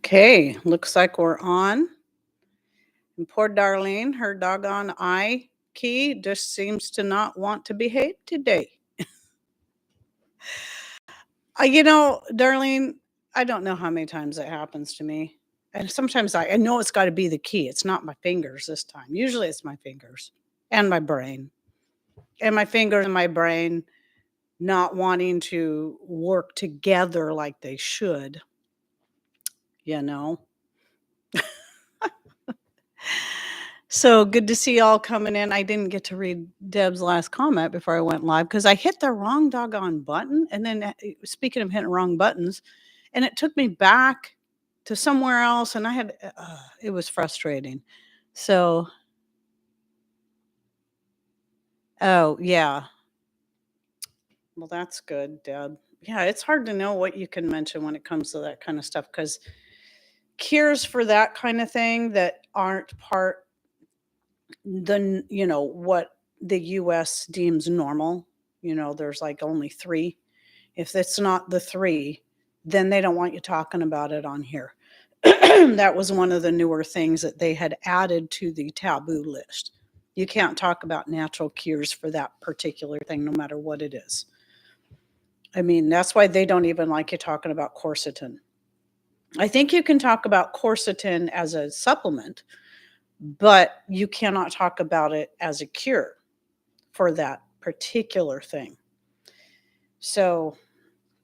Okay, looks like we're on. And poor Darlene, her doggone eye key just seems to not want to behave today. Darlene, I don't know how many times that happens to me. And sometimes I know it's got to be the key. It's not my fingers this time. Usually it's my fingers and my brain. And my fingers and my brain not wanting to work together like they should, you know? So good to see y'all coming in. I didn't get to read Deb's last comment before I went live because I hit the wrong doggone button. And then, speaking of hitting wrong buttons, and it took me back to somewhere else, and it was frustrating. So, oh, yeah. Well, that's good, Deb. Yeah, it's hard to know what you can mention when it comes to that kind of stuff because cures for that kind of thing that aren't what the US deems normal. There's like only 3. If it's not the 3, then they don't want you talking about it on here. That was one of the newer things that they had added to the taboo list. You can't talk about natural cures for that particular thing, no matter what it is. I mean, that's why they don't even like you talking about quercetin. I think you can talk about quercetin as a supplement, but you cannot talk about it as a cure for that particular thing. So,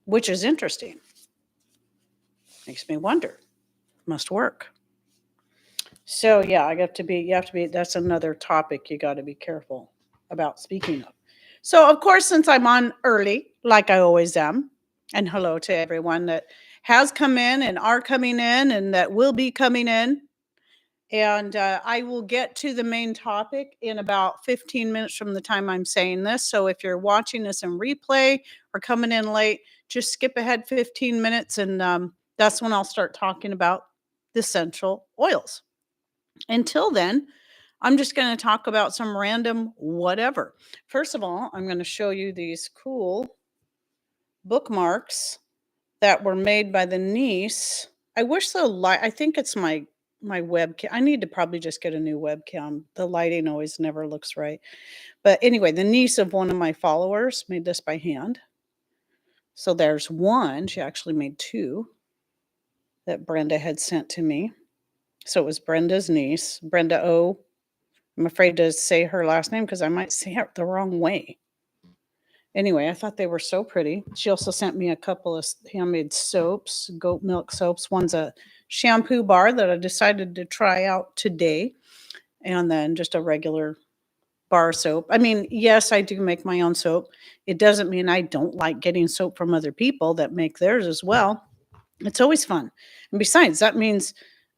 which is interesting. Makes me wonder. Must work. So yeah, you have to be, that's another topic you got to be careful about speaking of. So of course, since I'm on early, like I always am, and hello to everyone that has come in and are coming in and that will be coming in. And I will get to the main topic in about 15 minutes from the time I'm saying this. So if you're watching this in replay or coming in late, just skip ahead 15 minutes and that's when I'll start talking about the essential oils. Until then, I'm just going to talk about some random whatever. First of all, I'm going to show you these cool bookmarks that were made by the niece. I wish I think it's my webcam. I need to probably just get a new webcam. The lighting always never looks right. But anyway, the niece of one of my followers made this by hand. So there's one. She actually made 2 that Brenda had sent to me. So it was Brenda's niece, Brenda O. I'm afraid to say her last name because I might say it the wrong way. Anyway, I thought they were so pretty. She also sent me a couple of handmade soaps, goat milk soaps. One's a shampoo bar that I decided to try out today, and then just a regular bar soap. I mean, yes, I do make my own soap. It doesn't mean I don't like getting soap from other people that make theirs as well. It's always fun. And besides, that means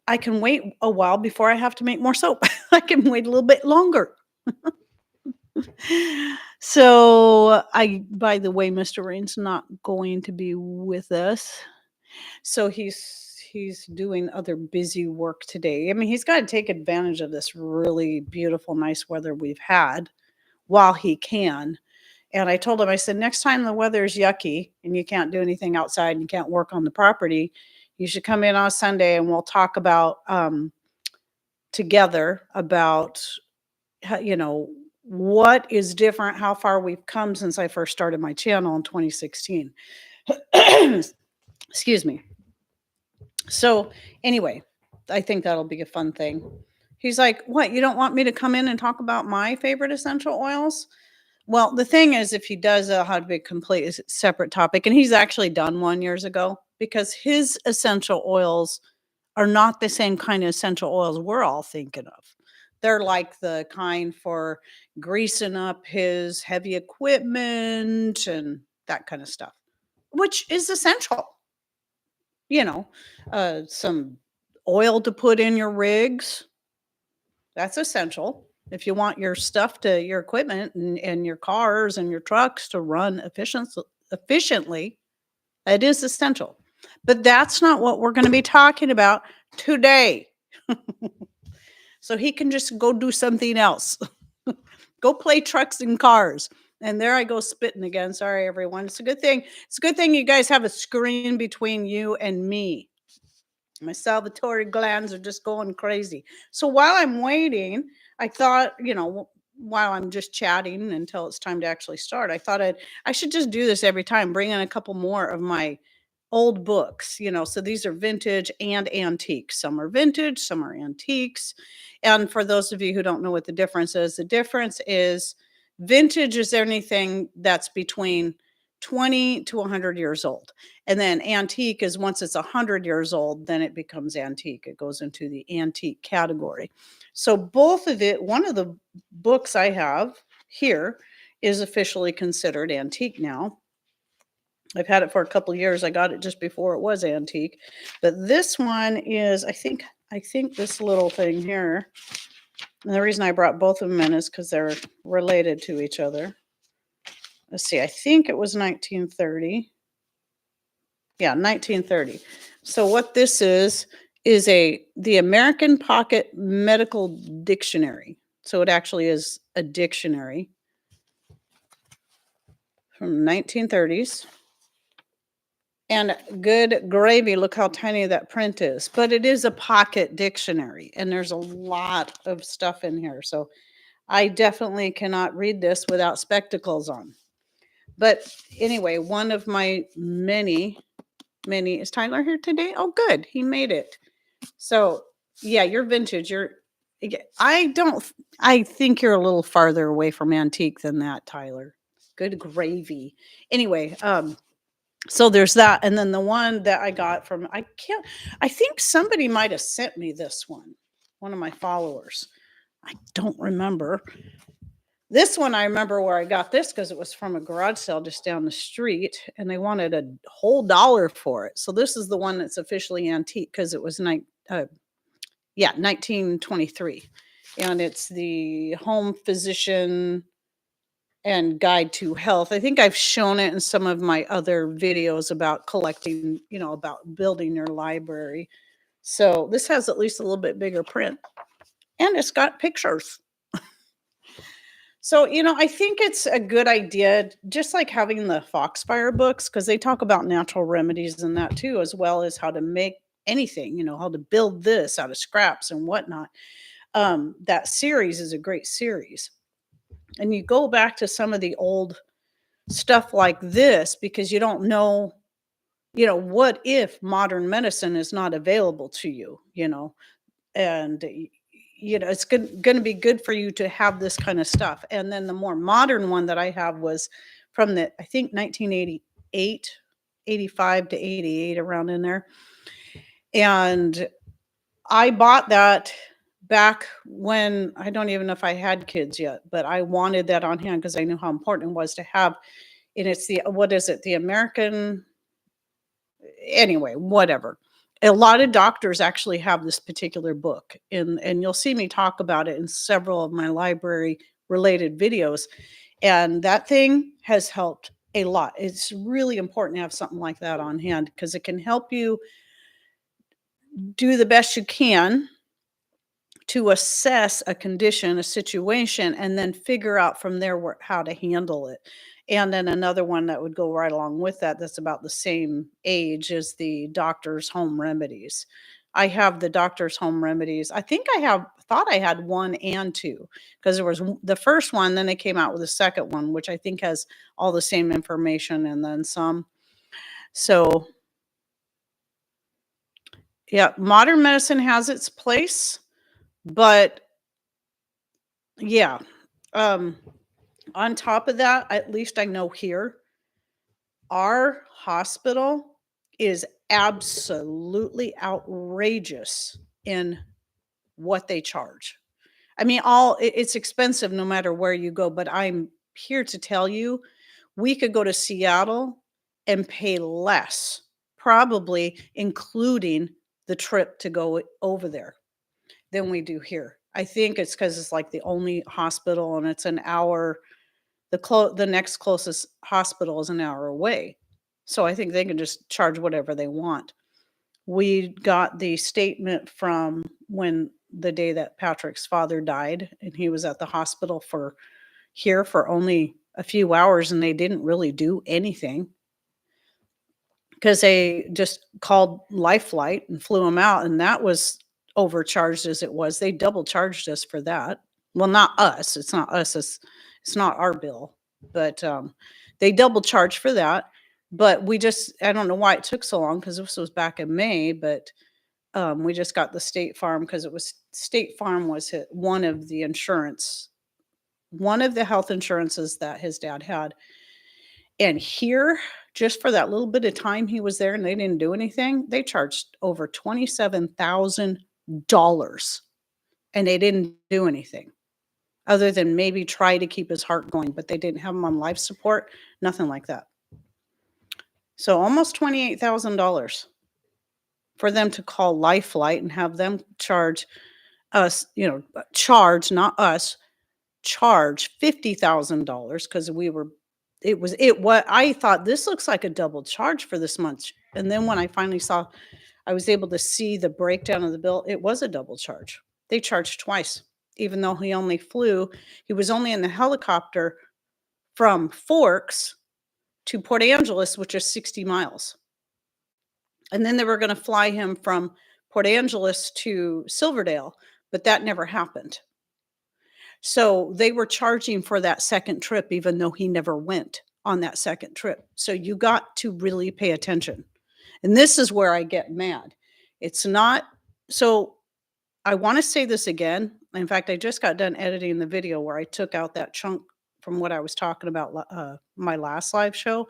I can wait a while before I have to make more soap. I can wait a little bit longer. So by the way, Mr. Rain's not going to be with us. So he's doing other busy work today. I mean, he's got to take advantage of this really beautiful, nice weather we've had while he can. And I told him, I said, next time the weather is yucky and you can't do anything outside and you can't work on the property, you should come in on Sunday and we'll talk about together about what is different, how far we've come since I first started my channel in 2016. Excuse me. So anyway, I think that'll be a fun thing. He's like, what, you don't want me to come in and talk about my favorite essential oils? Well, the thing is, if he does, it'll have to be a completely separate topic. And he's actually done one years ago because his essential oils are not the same kind of essential oils we're all thinking of. They're like the kind for greasing up his heavy equipment and that kind of stuff, which is essential. Some oil to put in your rigs. That's essential. If you want your equipment and your cars and your trucks to run efficiently, it is essential. But that's not what we're going to be talking about today. So he can just go do something else. Go play trucks and cars. And there I go spitting again. Sorry, everyone. It's a good thing. It's a good thing you guys have a screen between you and me. My salivatory glands are just going crazy. So while I'm waiting, I thought, while I'm just chatting until it's time to actually start, I should just do this every time, bring in a couple more of my old books, so these are vintage and antique. Some are vintage, some are antiques. And for those of you who don't know what the difference is vintage is anything that's between 20 to 100 years old. And then antique is once it's 100 years old, then it becomes antique. It goes into the antique category. So one of the books I have here is officially considered antique now. I've had it for a couple of years. I got it just before it was antique. But this one is, I think this little thing here, and the reason I brought both of them in is because they're related to each other. Let's see, I think it was 1930. Yeah, 1930. So what this is the American Pocket Medical Dictionary. So it actually is a dictionary from 1930s. And good gravy, look how tiny that print is. But it is a pocket dictionary, and there's a lot of stuff in here. So I definitely cannot read this without spectacles on. But anyway, one of my many, is Tyler here today? Oh, good. He made it. So yeah, you're vintage. I think you're a little farther away from antique than that, Tyler. Good gravy. Anyway, so there's that. And then the one that I got from, I think somebody might have sent me this one of my followers. I don't remember. This one, I remember where I got this because it was from a garage sale just down the street and they wanted a whole $1 for it. So this is the one that's officially antique because it was 1923. And it's the Home Physician and Guide to Health. I think I've shown it in some of my other videos about collecting, about building your library. So this has at least a little bit bigger print and it's got pictures. So, I think it's a good idea, just like having the Foxfire books, because they talk about natural remedies and that too, as well as how to make anything, how to build this out of scraps and whatnot. That series is a great series. And you go back to some of the old stuff like this because you don't know, what if modern medicine is not available to you, and it's going to be good for you to have this kind of stuff. And then the more modern one that I have was from I think 1988, 85 to 88, around in there. And I bought that back when I don't even know if I had kids yet, but I wanted that on hand because I knew how important it was to have. And it's the American, anyway, whatever. A lot of doctors actually have this particular book, and you'll see me talk about it in several of my library related videos. And that thing has helped a lot. It's really important to have something like that on hand because it can help you do the best you can to assess a condition, a situation, and then figure out from there how to handle it. And then another one that would go right along with that, that's about the same age, is the Doctor's Home Remedies. I have the Doctor's Home Remedies. I think thought I had 1 and 2 because there was the first one, then they came out with a second one, which I think has all the same information and then some. So yeah, modern medicine has its place, but yeah. On top of that, at least I know here, our hospital is absolutely outrageous in what they charge. I mean, it's expensive no matter where you go, but I'm here to tell you, we could go to Seattle and pay less, probably including the trip to go over there, than we do here. I think it's because it's like the only hospital and it's an hour. The next closest hospital is an hour away. So I think they can just charge whatever they want. We got the statement from when the day that Patrick's father died, and he was at the hospital for only a few hours, and they didn't really do anything. because they just called Life Flight and flew him out, and that was overcharged as it was. They double charged us for that. Well, not us. It's not us. It's not our bill, but they double charged for that. But we just I don't know why it took so long because this was back in May, but we just got the State Farm because it was State Farm was one of the insurance, one of the health insurances that his dad had. And here, just for that little bit of time he was there and they didn't do anything, they charged over $27,000 and they didn't do anything other than maybe try to keep his heart going, but they didn't have him on life support, nothing like that. So almost $28,000 for them to call Life Flight and have them charge us, charge, not us, charge $50,000 because we were it was it what I thought this looks like a double charge for this month. And then when I finally saw I was able to see the breakdown of the bill, it was a double charge. They charged twice, even though he was only in the helicopter from Forks to Port Angeles, which is 60 miles. And then they were going to fly him from Port Angeles to Silverdale, but that never happened. So they were charging for that second trip, even though he never went on that second trip. So you got to really pay attention. And this is where I get mad. It's not, so I want to say this again. In fact, I just got done editing the video where I took out that chunk from what I was talking about my last live show,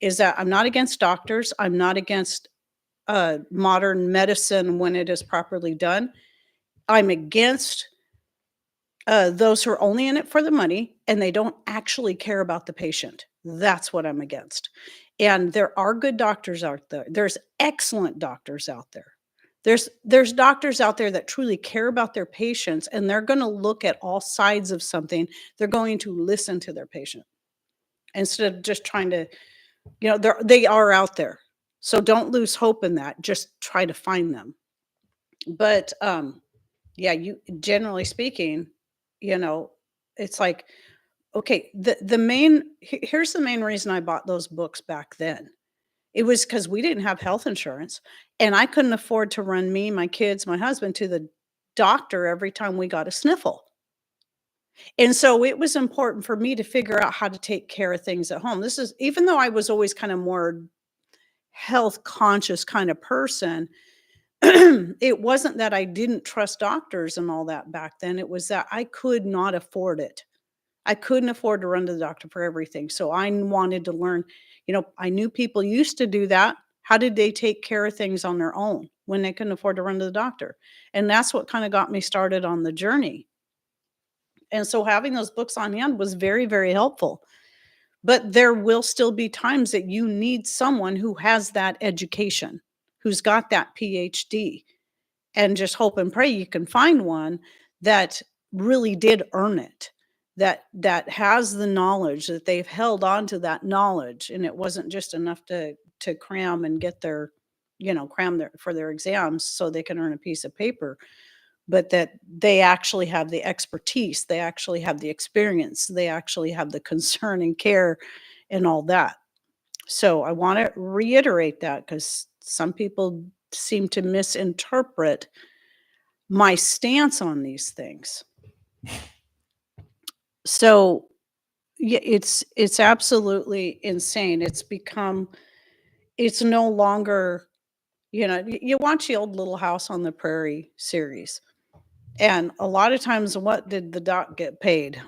is that I'm not against doctors. I'm not against modern medicine when it is properly done. I'm against those who are only in it for the money and they don't actually care about the patient. That's what I'm against. And there are good doctors out there. There's excellent doctors out there. There's doctors out there that truly care about their patients and they're going to look at all sides of something. They're going to listen to their patient instead of just trying to, they are out there. So don't lose hope in that. Just try to find them. But yeah, you generally speaking, it's like, okay, here's the main reason I bought those books back then. It was because we didn't have health insurance and I couldn't afford to run me, my kids, my husband to the doctor every time we got a sniffle. And so it was important for me to figure out how to take care of things at home. This is even though I was always kind of more health conscious kind of person, it wasn't that I didn't trust doctors and all that back then. It was that I could not afford it. I couldn't afford to run to the doctor for everything. So I wanted to learn, I knew people used to do that. How did they take care of things on their own when they couldn't afford to run to the doctor? And that's what kind of got me started on the journey. And so having those books on hand was very, very helpful. But there will still be times that you need someone who has that education, who's got that PhD, and just hope and pray you can find one that really did earn it, that has the knowledge, that they've held on to that knowledge, and it wasn't just enough to cram and get their, cram their for their exams so they can earn a piece of paper, but that they actually have the expertise, they actually have the experience, they actually have the concern and care and all that. So I want to reiterate that because some people seem to misinterpret my stance on these things. So yeah, it's absolutely insane. It's no longer, you watch the old Little House on the Prairie series. And a lot of times what did the doc get paid?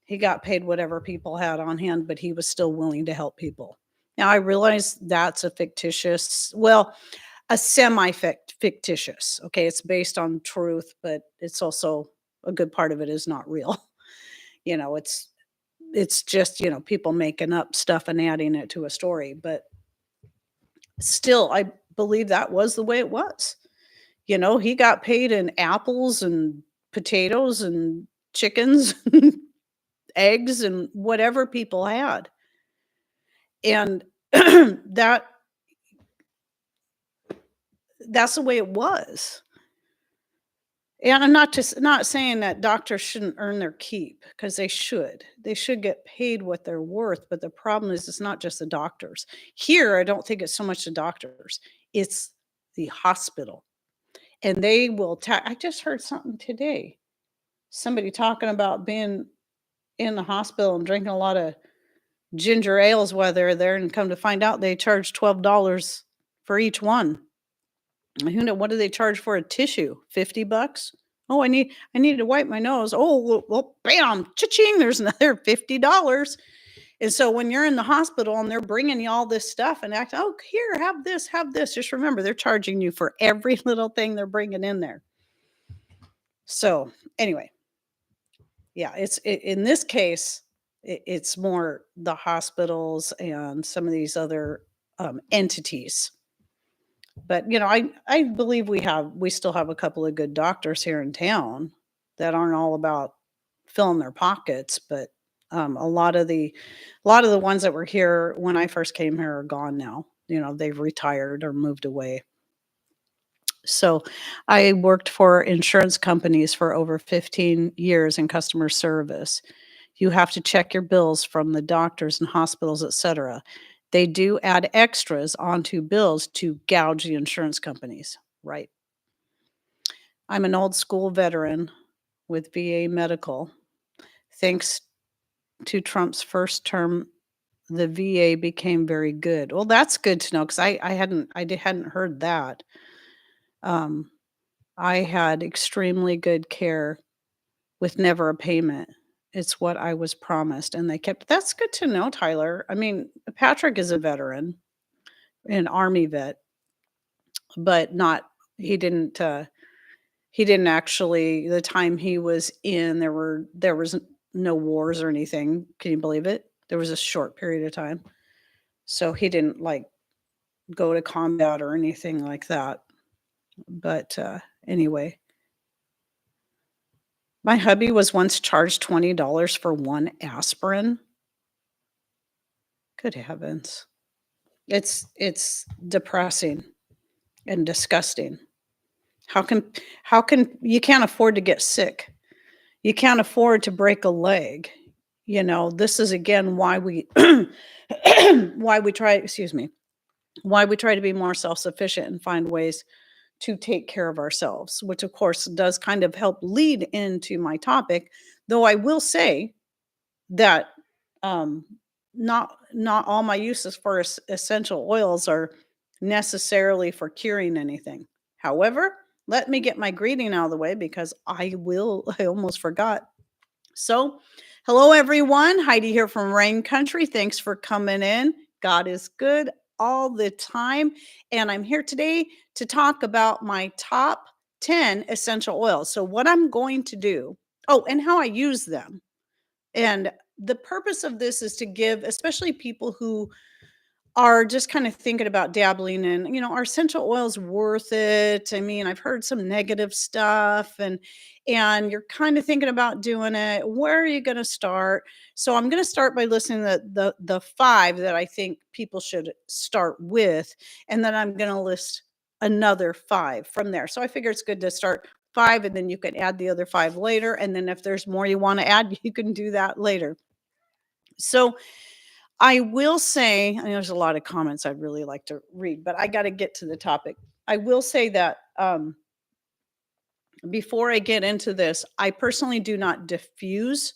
He got paid whatever people had on hand, but he was still willing to help people. Now I realize that's a fictitious. Okay, it's based on truth, but it's also a good part of it is not real. It's just, people making up stuff and adding it to a story, but still I believe that was the way it was. He got paid in apples and potatoes and chickens, eggs and whatever people had. And that's the way it was. And I'm not saying that doctors shouldn't earn their keep, because they should. They should get paid what they're worth, but the problem is it's not just the doctors. Here, I don't think it's so much the doctors, it's the hospital, and they will I just heard something today, somebody talking about being in the hospital and drinking a lot of ginger ales while they're there, and come to find out they charge $12 for each one. Who know what do they charge for a tissue? 50 bucks? Oh, I need to wipe my nose. Oh, well, bam, cha-ching, there's another $50. And so when you're in the hospital and they're bringing you all this stuff and act, oh, here, have this, have this. Just remember, they're charging you for every little thing they're bringing in there. So anyway, yeah, in this case, it's more the hospitals and some of these other entities. But, I believe we still have a couple of good doctors here in town that aren't all about filling their pockets, but, a lot of the ones that were here when I first came here are gone now. They've retired or moved away. So, I worked for insurance companies for over 15 years in customer service. You have to check your bills from the doctors and hospitals, etcetera. They do add extras onto bills to gouge the insurance companies, right? I'm an old school veteran with VA medical. Thanks to Trump's first term, the VA became very good. Well, that's good to know, because hadn't heard that. Um, I had extremely good care with never a payment. It's what I was promised, and they kept. That's good to know, Tyler. I mean, Patrick is a veteran, an Army vet, but not he didn't, he didn't actually the time he was in, there was no wars or anything. Can you believe it? There was a short period of time. So he didn't, like, go to combat or anything like that. But, anyway, my hubby was once charged $20 for one aspirin. Good heavens. It's depressing and disgusting. How can you can't afford to get sick. You can't afford to break a leg. This is again why we why we try, excuse me, why we try to be more self-sufficient and find ways to take care of ourselves, which of course does kind of help lead into my topic, though I will say that um, not all my uses for essential oils are necessarily for curing anything. However, let me get my greeting out of the way, because I almost forgot. So, hello everyone. Heidi here from Rain Country. Thanks for coming in. God is good all the time. And I'm here today to talk about my top 10 essential oils. So, what I'm going to do, oh, and how I use them. And the purpose of this is to give, especially people who are just kind of thinking about dabbling in, are essential oils worth it? I mean, I've heard some negative stuff, and you're kind of thinking about doing it. Where are you going to start? So I'm going to start by listening to the five that I think people should start with, and then I'm going to list another five from there. So I figure it's good to start five, and then you can add the other five later, and then if there's more you want to add, you can do that later. So I will say, I know there's a lot of comments I'd really like to read, but I got to get to the topic. I will say that before I get into this, I personally do not diffuse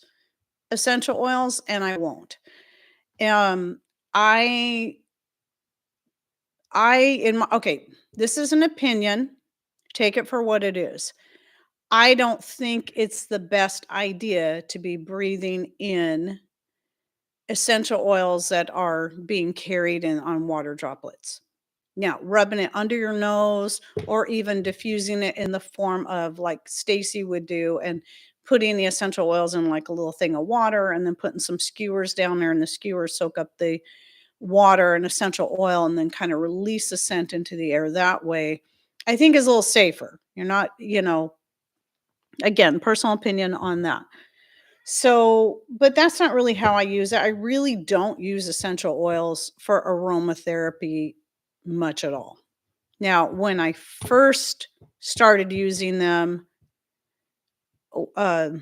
essential oils, and I won't. Um, I, okay, this is an opinion. Take it for what it is. I don't think it's the best idea to be breathing in essential oils that are being carried in on water droplets. Now, rubbing it under your nose, or even diffusing it in the form of, like Stacy would do, and putting the essential oils in like a little thing of water, and then putting some skewers down there, and the skewers soak up the water and essential oil, and then kind of release the scent into the air that way, I think is a little safer. You're not, again, personal opinion on that. So, but that's not really how I use it. I really don't use essential oils for aromatherapy much at all. Now, when I first started using them, Oh,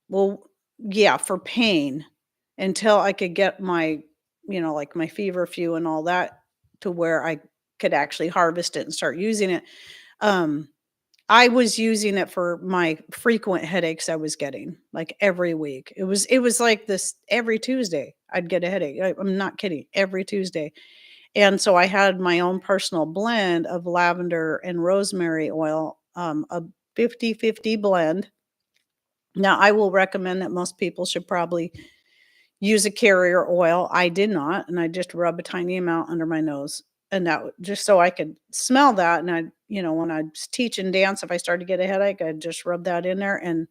well, yeah, for pain until I could get my, like my feverfew and all that to where I could actually harvest it and start using it. Um, I was using it for my frequent headaches I was getting, like, every week. It was like this every Tuesday, I'd get a headache. I'm not kidding, every Tuesday. And so I had my own personal blend of lavender and rosemary oil, a 50-50 blend. Now, I will recommend that most people should probably use a carrier oil. I did not, and I just rub a tiny amount under my nose, and just so I could smell that, and when I was teaching dance, if I started to get a headache, I'd just rub that in there, and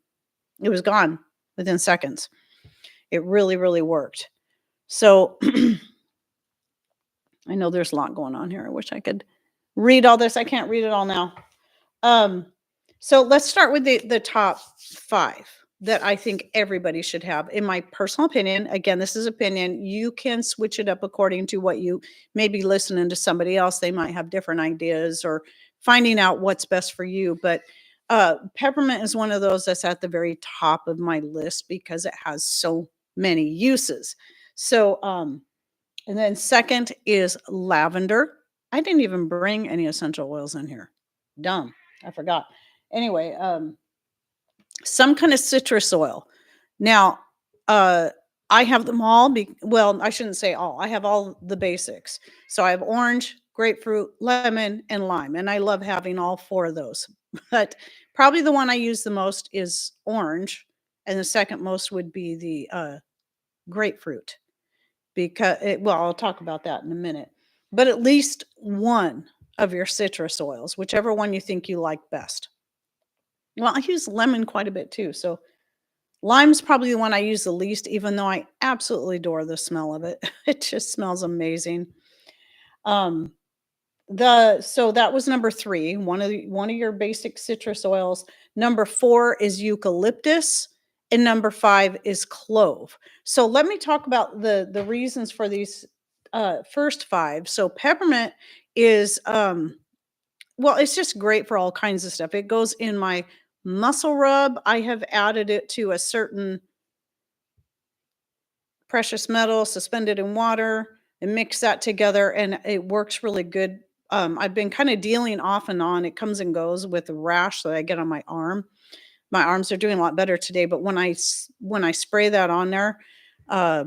it was gone within seconds. It really, really worked. So, I know there's a lot going on here. I wish I could read all this. I can't read it all now. Um, so let's start with the top 5 that I think everybody should have. In my personal opinion, again, this is opinion. You can switch it up according to what you maybe listening to somebody else. They might have different ideas or finding out what's best for you. But peppermint is one of those that's at the very top of my list because it has so many uses. So, and then second is lavender. I didn't even bring any essential oils in here. Dumb. I forgot. Anyway, some kind of citrus oil. Now, uh, I have them all. Well, I shouldn't say all. I have all the basics. So I have orange, grapefruit, lemon, and lime, and I love having all 4 of those. But probably the one I use the most is orange, and the second most would be the grapefruit. Well, I'll talk about that in a minute. But at least one of your citrus oils, whichever one you think you like best. Well, I use lemon quite a bit too. So lime's probably the one I use the least, even though I absolutely adore the smell of it. It just smells amazing. Um, so that was number 3, one of your basic citrus oils. Number 4 is eucalyptus, and number 5 is clove. So let me talk about the reasons for these first 5. So peppermint is well, it's just great for all kinds of stuff. It goes in my muscle rub. I have added it to a certain precious metal suspended in water and mix that together, and it works really good. I've been kind of dealing off and on. It comes and goes with the rash that I get on my arm. My arms are doing a lot better today, but when I spray that on there, uh,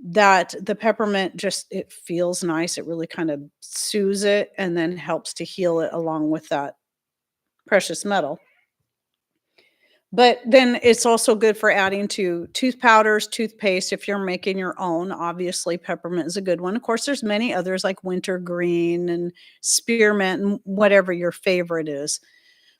that the peppermint just it feels nice. It really kind of soothes it and then helps to heal it along with that precious metal. But then it's also good for adding to tooth powders, toothpaste if you're making your own. Obviously, peppermint is a good one. Of course, there's many others like wintergreen and spearmint and whatever your favorite is.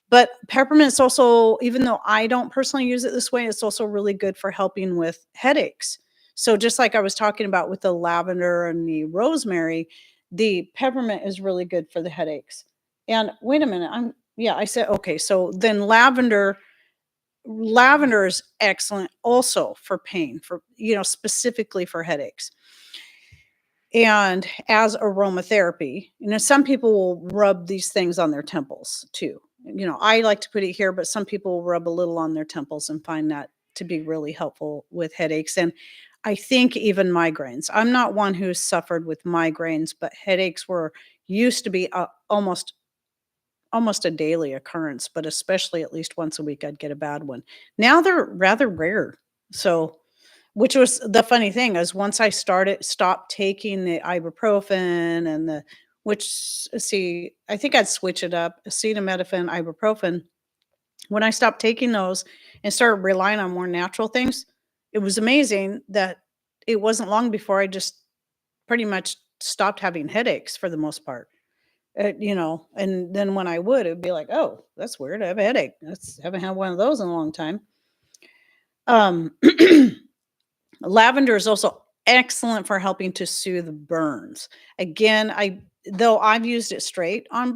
But peppermint's also, even though I don't personally use it this way, it's also really good for helping with headaches. So just like I was talking about with the lavender and the rosemary, the peppermint is really good for the headaches. And wait a minute, I said okay. So then lavender is excellent also for pain, for specifically for headaches. And as aromatherapy, some people will rub these things on their temples too. I like to put it here, but some people will rub a little on their temples and find that to be really helpful with headaches. And I think even migraines. I'm not one who's suffered with migraines, but headaches were used to be almost a daily occurrence, but especially at least once a week, I'd get a bad one. Now they're rather rare. So, which was the funny thing is once I stopped taking the ibuprofen and see, I think I'd switch it up, acetaminophen, ibuprofen. When I stopped taking those and started relying on more natural things, it was amazing that it wasn't long before I just pretty much stopped having headaches for the most part. And then when I would, it'd be like, "Oh, that's weird. I have a headache. Haven't had one of those in a long time." Um, lavender is also excellent for helping to soothe burns. Again, though I've used it straight on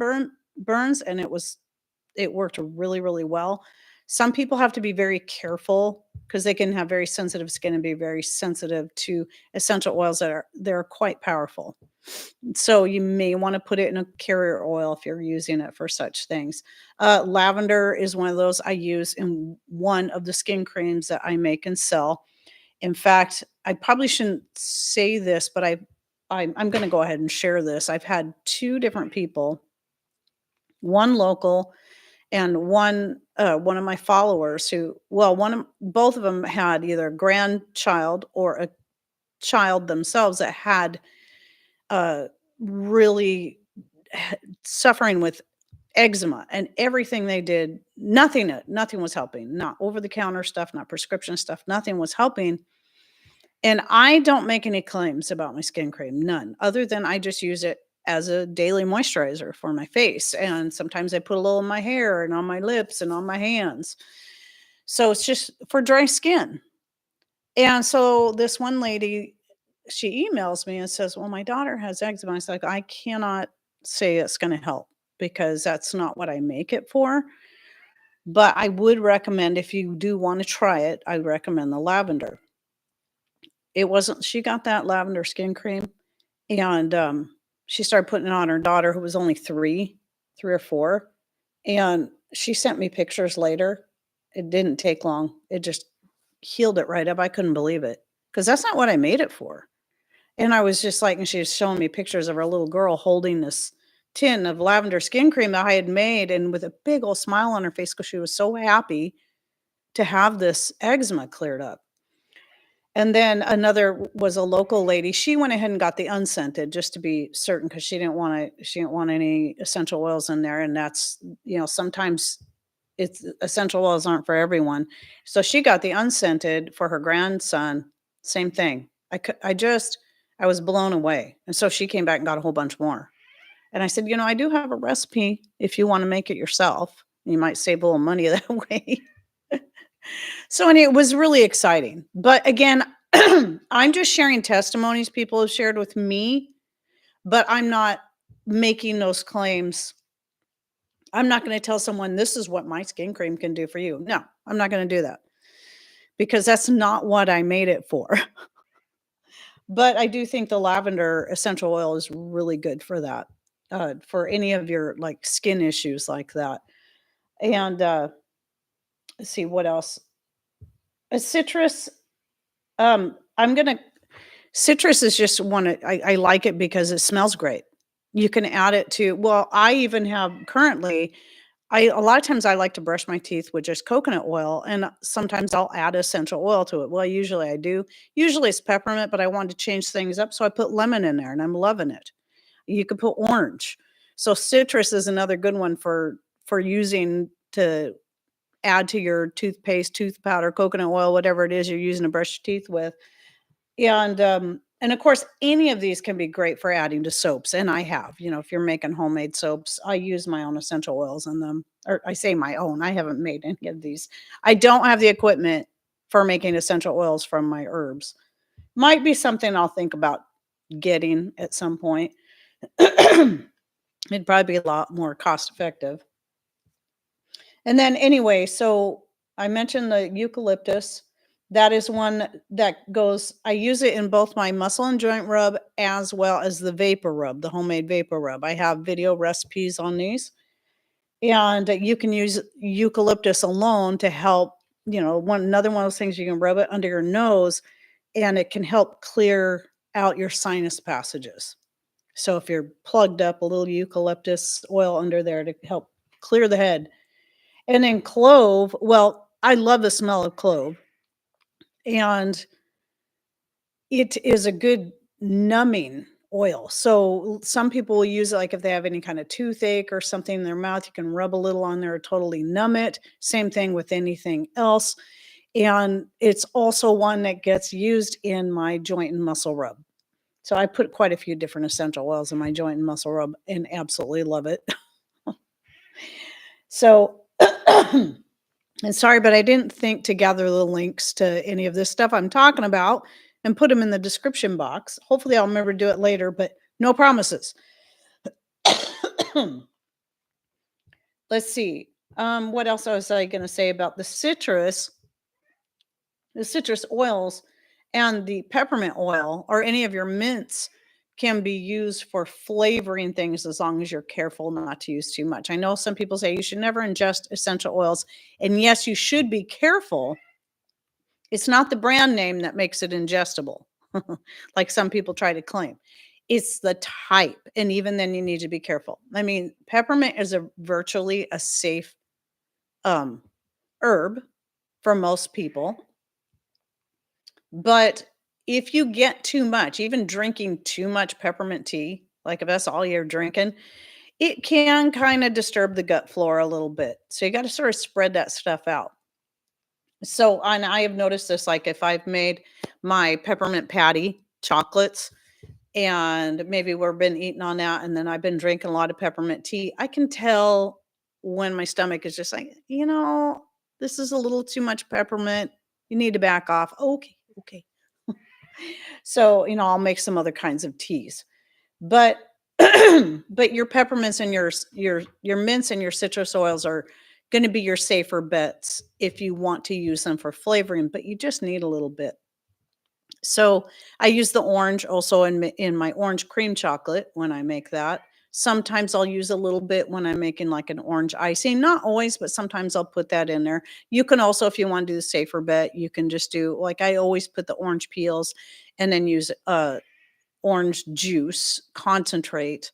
burns and it worked really, really well. Some people have to be very careful because they can have very sensitive skin and be very sensitive to essential oils they're quite powerful. So you may want to put it in a carrier oil if you're using it for such things. Lavender is one of those I use in one of the skin creams that I make and sell. In fact, I probably shouldn't say this, but I'm going to go ahead and share this. I've had two different people, one local and one of my followers who, well, both of them had either a grandchild or a child themselves that had uh, really suffering with eczema, and everything they did, nothing was helping. Not over the counter stuff, not prescription stuff, nothing was helping. And I don't make any claims about my skin cream, none, other than I just use it as a daily moisturizer for my face. And sometimes I put a little in my hair and on my lips and on my hands. So it's just for dry skin. And so this one lady, she emails me and says, "Well, my daughter has eczema." I was like, "I cannot say it's going to help because that's not what I make it for. But I would recommend if you do want to try it, I recommend the lavender." It wasn't, she got that lavender skin cream and she started putting it on her daughter who was only 3 or 4. And she sent me pictures later. It didn't take long. It just healed it right up. I couldn't believe it because that's not what I made it for. And I was just like, and she was showing me pictures of her little girl holding this tin of lavender skin cream that I had made and with a big old smile on her face because she was so happy to have this eczema cleared up. And then another was a local lady. She went ahead and got the unscented just to be certain because she didn't want any essential oils in there. And that's, sometimes it's essential oils aren't for everyone. So she got the unscented for her grandson. Same thing. I was blown away. And so she came back and got a whole bunch more. And I said, I do have a recipe if you want to make it yourself. You might save a little money that way. So, and it was really exciting. But again, I'm just sharing testimonies people have shared with me, but I'm not making those claims. I'm not going to tell someone this is what my skin cream can do for you. No, I'm not going to do that because that's not what I made it for. But I do think the lavender essential oil is really good for that, for any of your like skin issues like that. And let's see what else. A citrus. I'm gonna Citrus is just one I like it because it smells great. You can add it to, well, I even have currently, I a lot of times I like to brush my teeth with just coconut oil, and sometimes I'll add essential oil to it. Well, usually I do. Usually it's peppermint, but I wanted to change things up, so I put lemon in there, and I'm loving it. You could put orange. So citrus is another good one for using to add to your toothpaste, tooth powder, coconut oil, whatever it is you're using to brush your teeth with. And of course, any of these can be great for adding to soaps, and I have, if you're making homemade soaps, I use my own essential oils in them, or I say my own, I haven't made any of these. I don't have the equipment for making essential oils from my herbs. Might be something I'll think about getting at some point. It'd probably be a lot more cost effective. And then anyway, so I mentioned the eucalyptus. That is one that goes, I use it in both my muscle and joint rub as well as the vapor rub, the homemade vapor rub. I have video recipes on these. And you can use eucalyptus alone to help, another one of those things you can rub it under your nose and it can help clear out your sinus passages. So if you're plugged up, a little eucalyptus oil under there to help clear the head. And then clove, well, I love the smell of clove. And it is a good numbing oil. So some people will use it like if they have any kind of toothache or something in their mouth, you can rub a little on there, totally numb it. Same thing with anything else. And it's also one that gets used in my joint and muscle rub. So I put quite a few different essential oils in my joint and muscle rub and absolutely love it. So and sorry, but I didn't think to gather the links to any of this stuff I'm talking about and put them in the description box. Hopefully, I'll remember to do it later, but no promises. Let's see. What else was I going to say about the citrus oils and the peppermint oil or any of your mints can be used for flavoring things as long as you're careful not to use too much. I know some people say you should never ingest essential oils. And yes, you should be careful. It's not the brand name that makes it ingestible, like some people try to claim. It's the type. And even then, you need to be careful. I mean, peppermint is virtually a safe um, herb for most people. But if you get too much, even drinking too much peppermint tea, like if that's all you're drinking, it can kind of disturb the gut flora a little bit. So you got to sort of spread that stuff out. So, and I have noticed this, like if I've made my peppermint patty chocolates and maybe we've been eating on that, and then I've been drinking a lot of peppermint tea, I can tell when my stomach is just like, this is a little too much peppermint. You need to back off. Okay, okay. So, I'll make some other kinds of teas. But but your peppermints and your mints and your citrus oils are going to be your safer bets if you want to use them for flavoring, but you just need a little bit. So, I use the orange also in my orange cream chocolate when I make that. Sometimes I'll use a little bit when I'm making like an orange icing. Not always, but sometimes I'll put that in there. You can also, if you want to do the safer bet, you can just do like I always put the orange peels and then use orange juice concentrate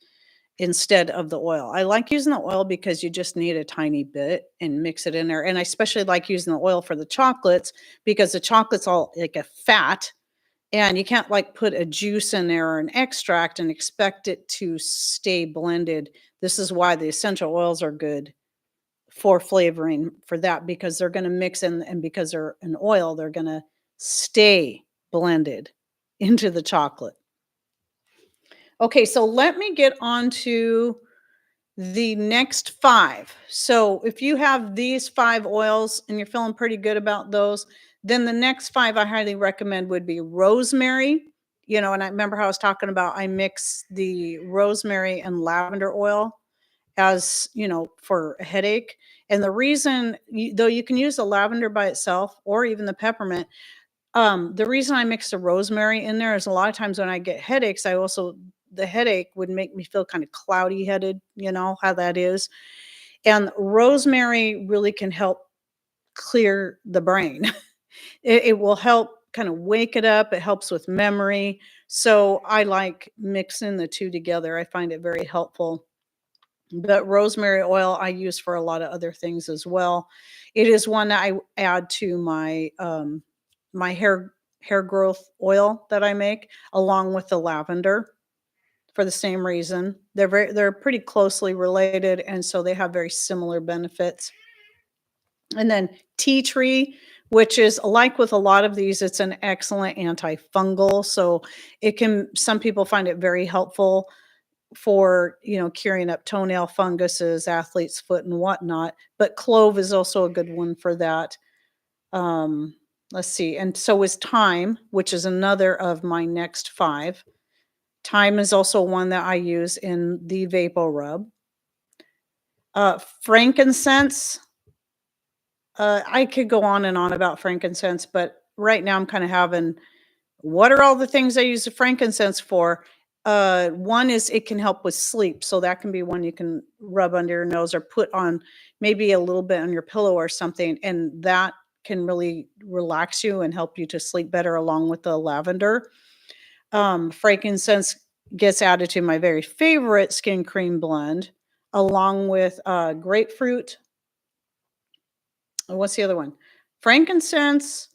instead of the oil. I like using the oil because you just need a tiny bit and mix it in there. And I especially like using the oil for the chocolates because the chocolate's all like a fat and you can't like put a juice in there or an extract and expect it to stay blended. This is why the essential oils are good for flavoring for that because they're going to mix in and because they're an oil, they're going to stay blended into the chocolate. Okay, so let me get on to the next 5. So if you have these 5 oils and you're feeling pretty good about those, then the next 5 I highly recommend would be rosemary. And I remember how I was talking about I mix the rosemary and lavender oil as, for a headache. And the reason, though you can use the lavender by itself or even the peppermint, the reason I mix the rosemary in there is a lot of times when I get headaches, the headache would make me feel kind of cloudy headed, how that is. And rosemary really can help clear the brain. It will help kind of wake it up. It helps with memory. So I like mixing the two together. I find it very helpful. But rosemary oil I use for a lot of other things as well. It is one that I add to my hair growth oil that I make along with the lavender for the same reason. They're pretty closely related and so they have very similar benefits. And then tea tree, which is like with a lot of these, it's an excellent antifungal. So some people find it very helpful for curing up toenail funguses, athlete's foot, and whatnot. But clove is also a good one for that. Let's see, and so is thyme, which is another of my next 5. Thyme is also one that I use in the Vapo Rub. Frankincense. I could go on and on about frankincense, but right now I'm kind of having what are all the things I use the frankincense for? One is it can help with sleep. So that can be one you can rub under your nose or put on maybe a little bit on your pillow or something. And that can really relax you and help you to sleep better along with the lavender. Frankincense gets added to my very favorite skin cream blend along with grapefruit. What's the other one? Frankincense,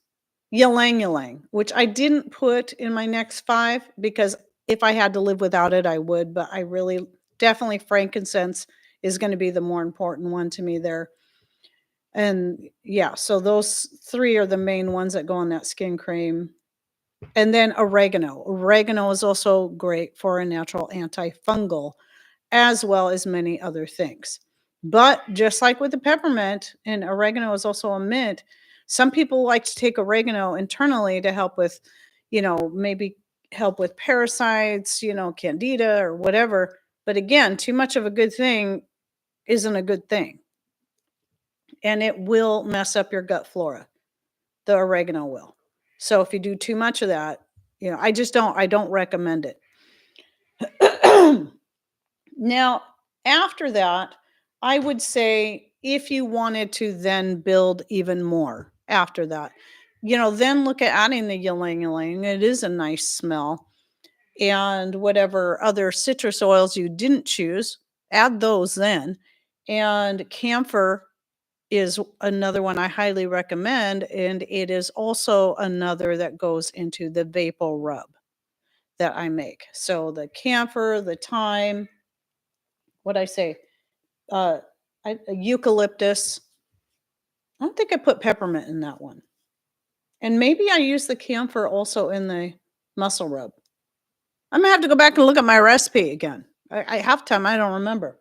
ylang ylang, which I didn't put in my next 5 because if I had to live without it, I would, but I really definitely frankincense is going to be the more important one to me there. And yeah, so those 3 are the main ones that go on that skin cream. And then oregano. Oregano is also great for a natural antifungal as well as many other things. But just like with the peppermint, and oregano is also a mint, some people like to take oregano internally to help with, maybe help with parasites, candida or whatever. But again, too much of a good thing isn't a good thing. and it will mess up your gut flora. The oregano will. So if you do too much of that, I don't recommend it. Now, after that, I would say if you wanted to then build even more after that, then look at adding the ylang ylang. It is a nice smell. And whatever other citrus oils you didn't choose, add those then. And camphor is another one I highly recommend. And it is also another that goes into the vapor rub that I make. So the camphor, the thyme, what I say, uh, eucalyptus. I don't think I put peppermint in that one. And maybe I use the camphor also in the muscle rub. I'm gonna have to go back and look at my recipe again. I half time I don't remember.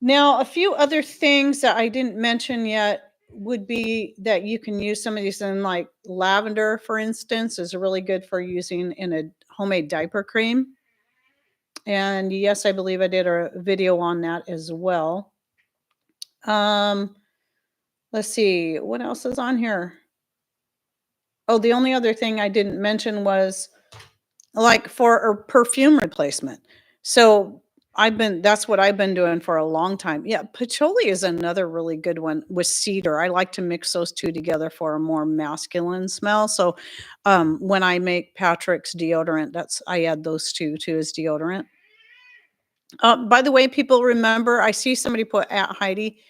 Now, a few other things that I didn't mention yet would be that you can use some of these in, like lavender, for instance, is really good for using in a homemade diaper cream. And yes, I believe I did a video on that as well. Let's see, what else is on here? Oh, the only other thing I didn't mention was like for a perfume replacement. So that's what I've been doing for a long time. Yeah, patchouli is another really good one with cedar. I like to mix those two together for a more masculine smell. So when I make Patrick's deodorant, I add those two to his deodorant. By the way, people, remember, I see somebody put at Heidi,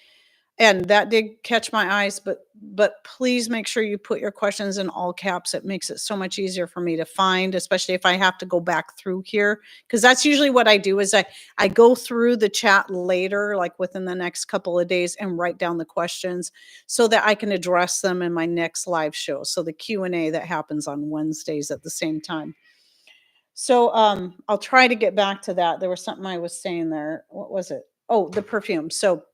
and that did catch my eyes, but please make sure you put your questions in all caps. It makes it so much easier for me to find, especially if I have to go back through here, because that's usually what I do is I go through the chat later, like within the next couple of days, and write down the questions so that I can address them in my next live show. So the Q&A that happens on Wednesdays at the same time. So I'll try to get back to that. There was something I was saying there. What was it? Oh, the perfume. So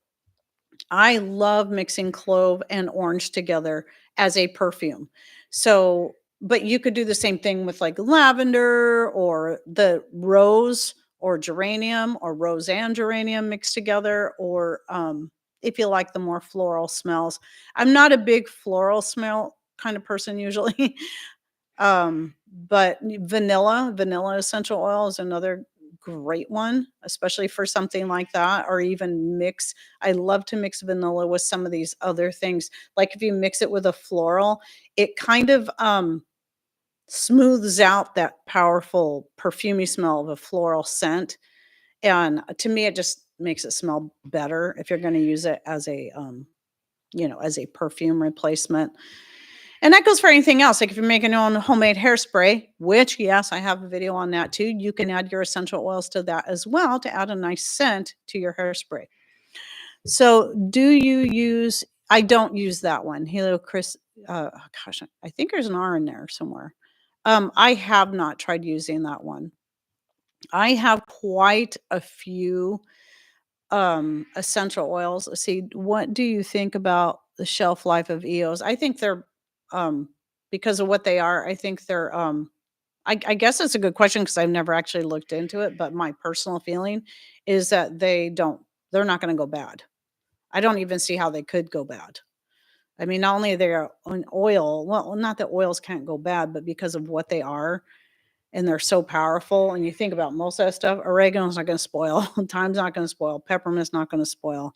I love mixing clove and orange together as a perfume. So, but you could do the same thing with like lavender or the rose or geranium or rose and geranium mixed together, or if you like the more floral smells. I'm not a big floral smell kind of person usually. But vanilla essential oil is another great one, especially for something like that, or even mix. I love to mix vanilla with some of these other things. Like if you mix it with a floral, it kind of smooths out that powerful perfumey smell of a floral scent. And to me, it just makes it smell better if you're going to use it as as a perfume replacement. And that goes for anything else. Like if you're making your own homemade hairspray, which, yes, I have a video on that too. You can add your essential oils to that as well to add a nice scent to your hairspray. So I don't use that one. Helio Chris, gosh, I think there's an R in there somewhere. I have not tried using that one. I have quite a few essential oils. Let's see, what do you think about the shelf life of EOs? I think they're because of what they are, I think they're I guess it's a good question because I've never actually looked into it, but my personal feeling is that they're not going to go bad. I don't even see how they could go bad. I mean, not only they're an oil, well, not that oils can't go bad, but because of what they are, and they're so powerful. And you think about most of that stuff, oregano's not going to spoil, thyme's not going to spoil, peppermint's not going to spoil.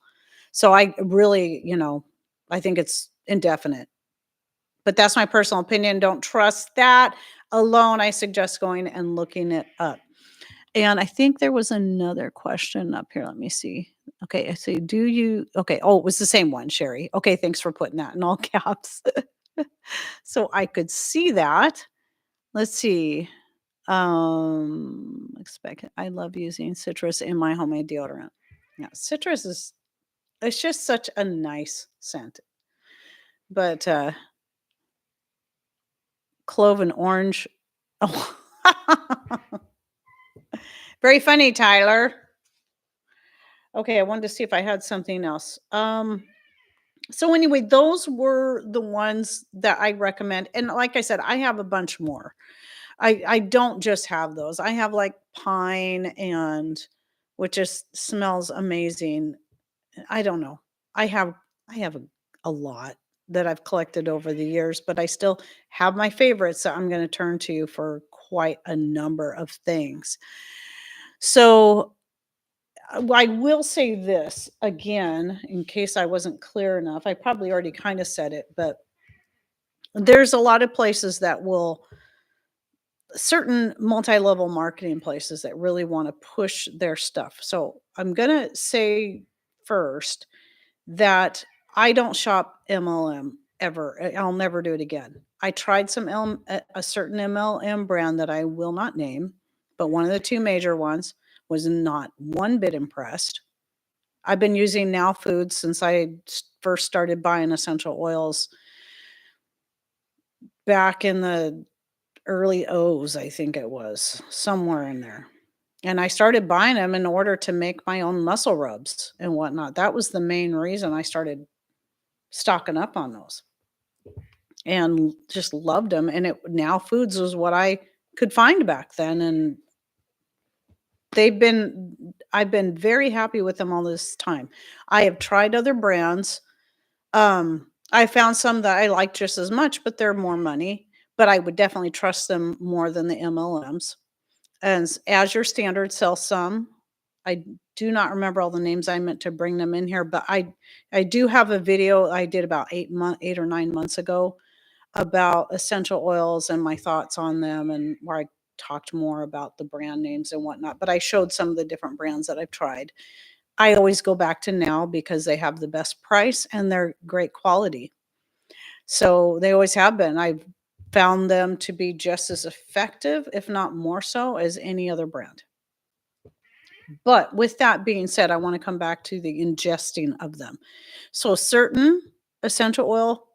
So I really, I think it's indefinite. But that's my personal opinion. Don't trust that alone. I suggest going and looking it up. And I think there was another question up here. Let me see. Okay, I see. Okay. Oh, it was the same one, Sherry. Okay, thanks for putting that in all caps. So I could see that. Let's see. I love using citrus in my homemade deodorant. Yeah, citrus it's just such a nice scent. But clove and orange. Oh. Very funny, Tyler. Okay, I wanted to see if I had something else. So anyway, those were the ones that I recommend. And like I said, I have a bunch more. I don't just have those. I have like pine which just smells amazing. I don't know. I I have a lot that I've collected over the years, but I still have my favorites that I'm gonna turn to for quite a number of things. So, I will say this again, in case I wasn't clear enough. I probably already kinda said it, but there's a lot of places that will certain multi-level marketing places that really wanna push their stuff. So, I'm gonna say first that I don't shop MLM ever. I'll never do it again. I tried some a certain MLM brand that I will not name, but one of the 2 major ones was not one bit impressed. I've been using Now Foods since I first started buying essential oils back in the early O's, I think it was, somewhere in there. And I started buying them in order to make my own muscle rubs and whatnot. That was the main reason I started stocking up on those and just loved them. And it Now Foods was what I could find back then. And I've been very happy with them all this time. I have tried other brands. I found some that I like just as much, but they're more money. But I would definitely trust them more than the MLMs. And Azure Standard sells some. I do not remember all the names. I meant to bring them in here, but I do have a video I did about 8 or 9 months ago about essential oils and my thoughts on them, and where I talked more about the brand names and whatnot. But I showed some of the different brands that I've tried. I always go back to Now because they have the best price and they're great quality. So they always have been. I've found them to be just as effective, if not more so, as any other brand. But with that being said, I want to come back to the ingesting of them. So certain essential oil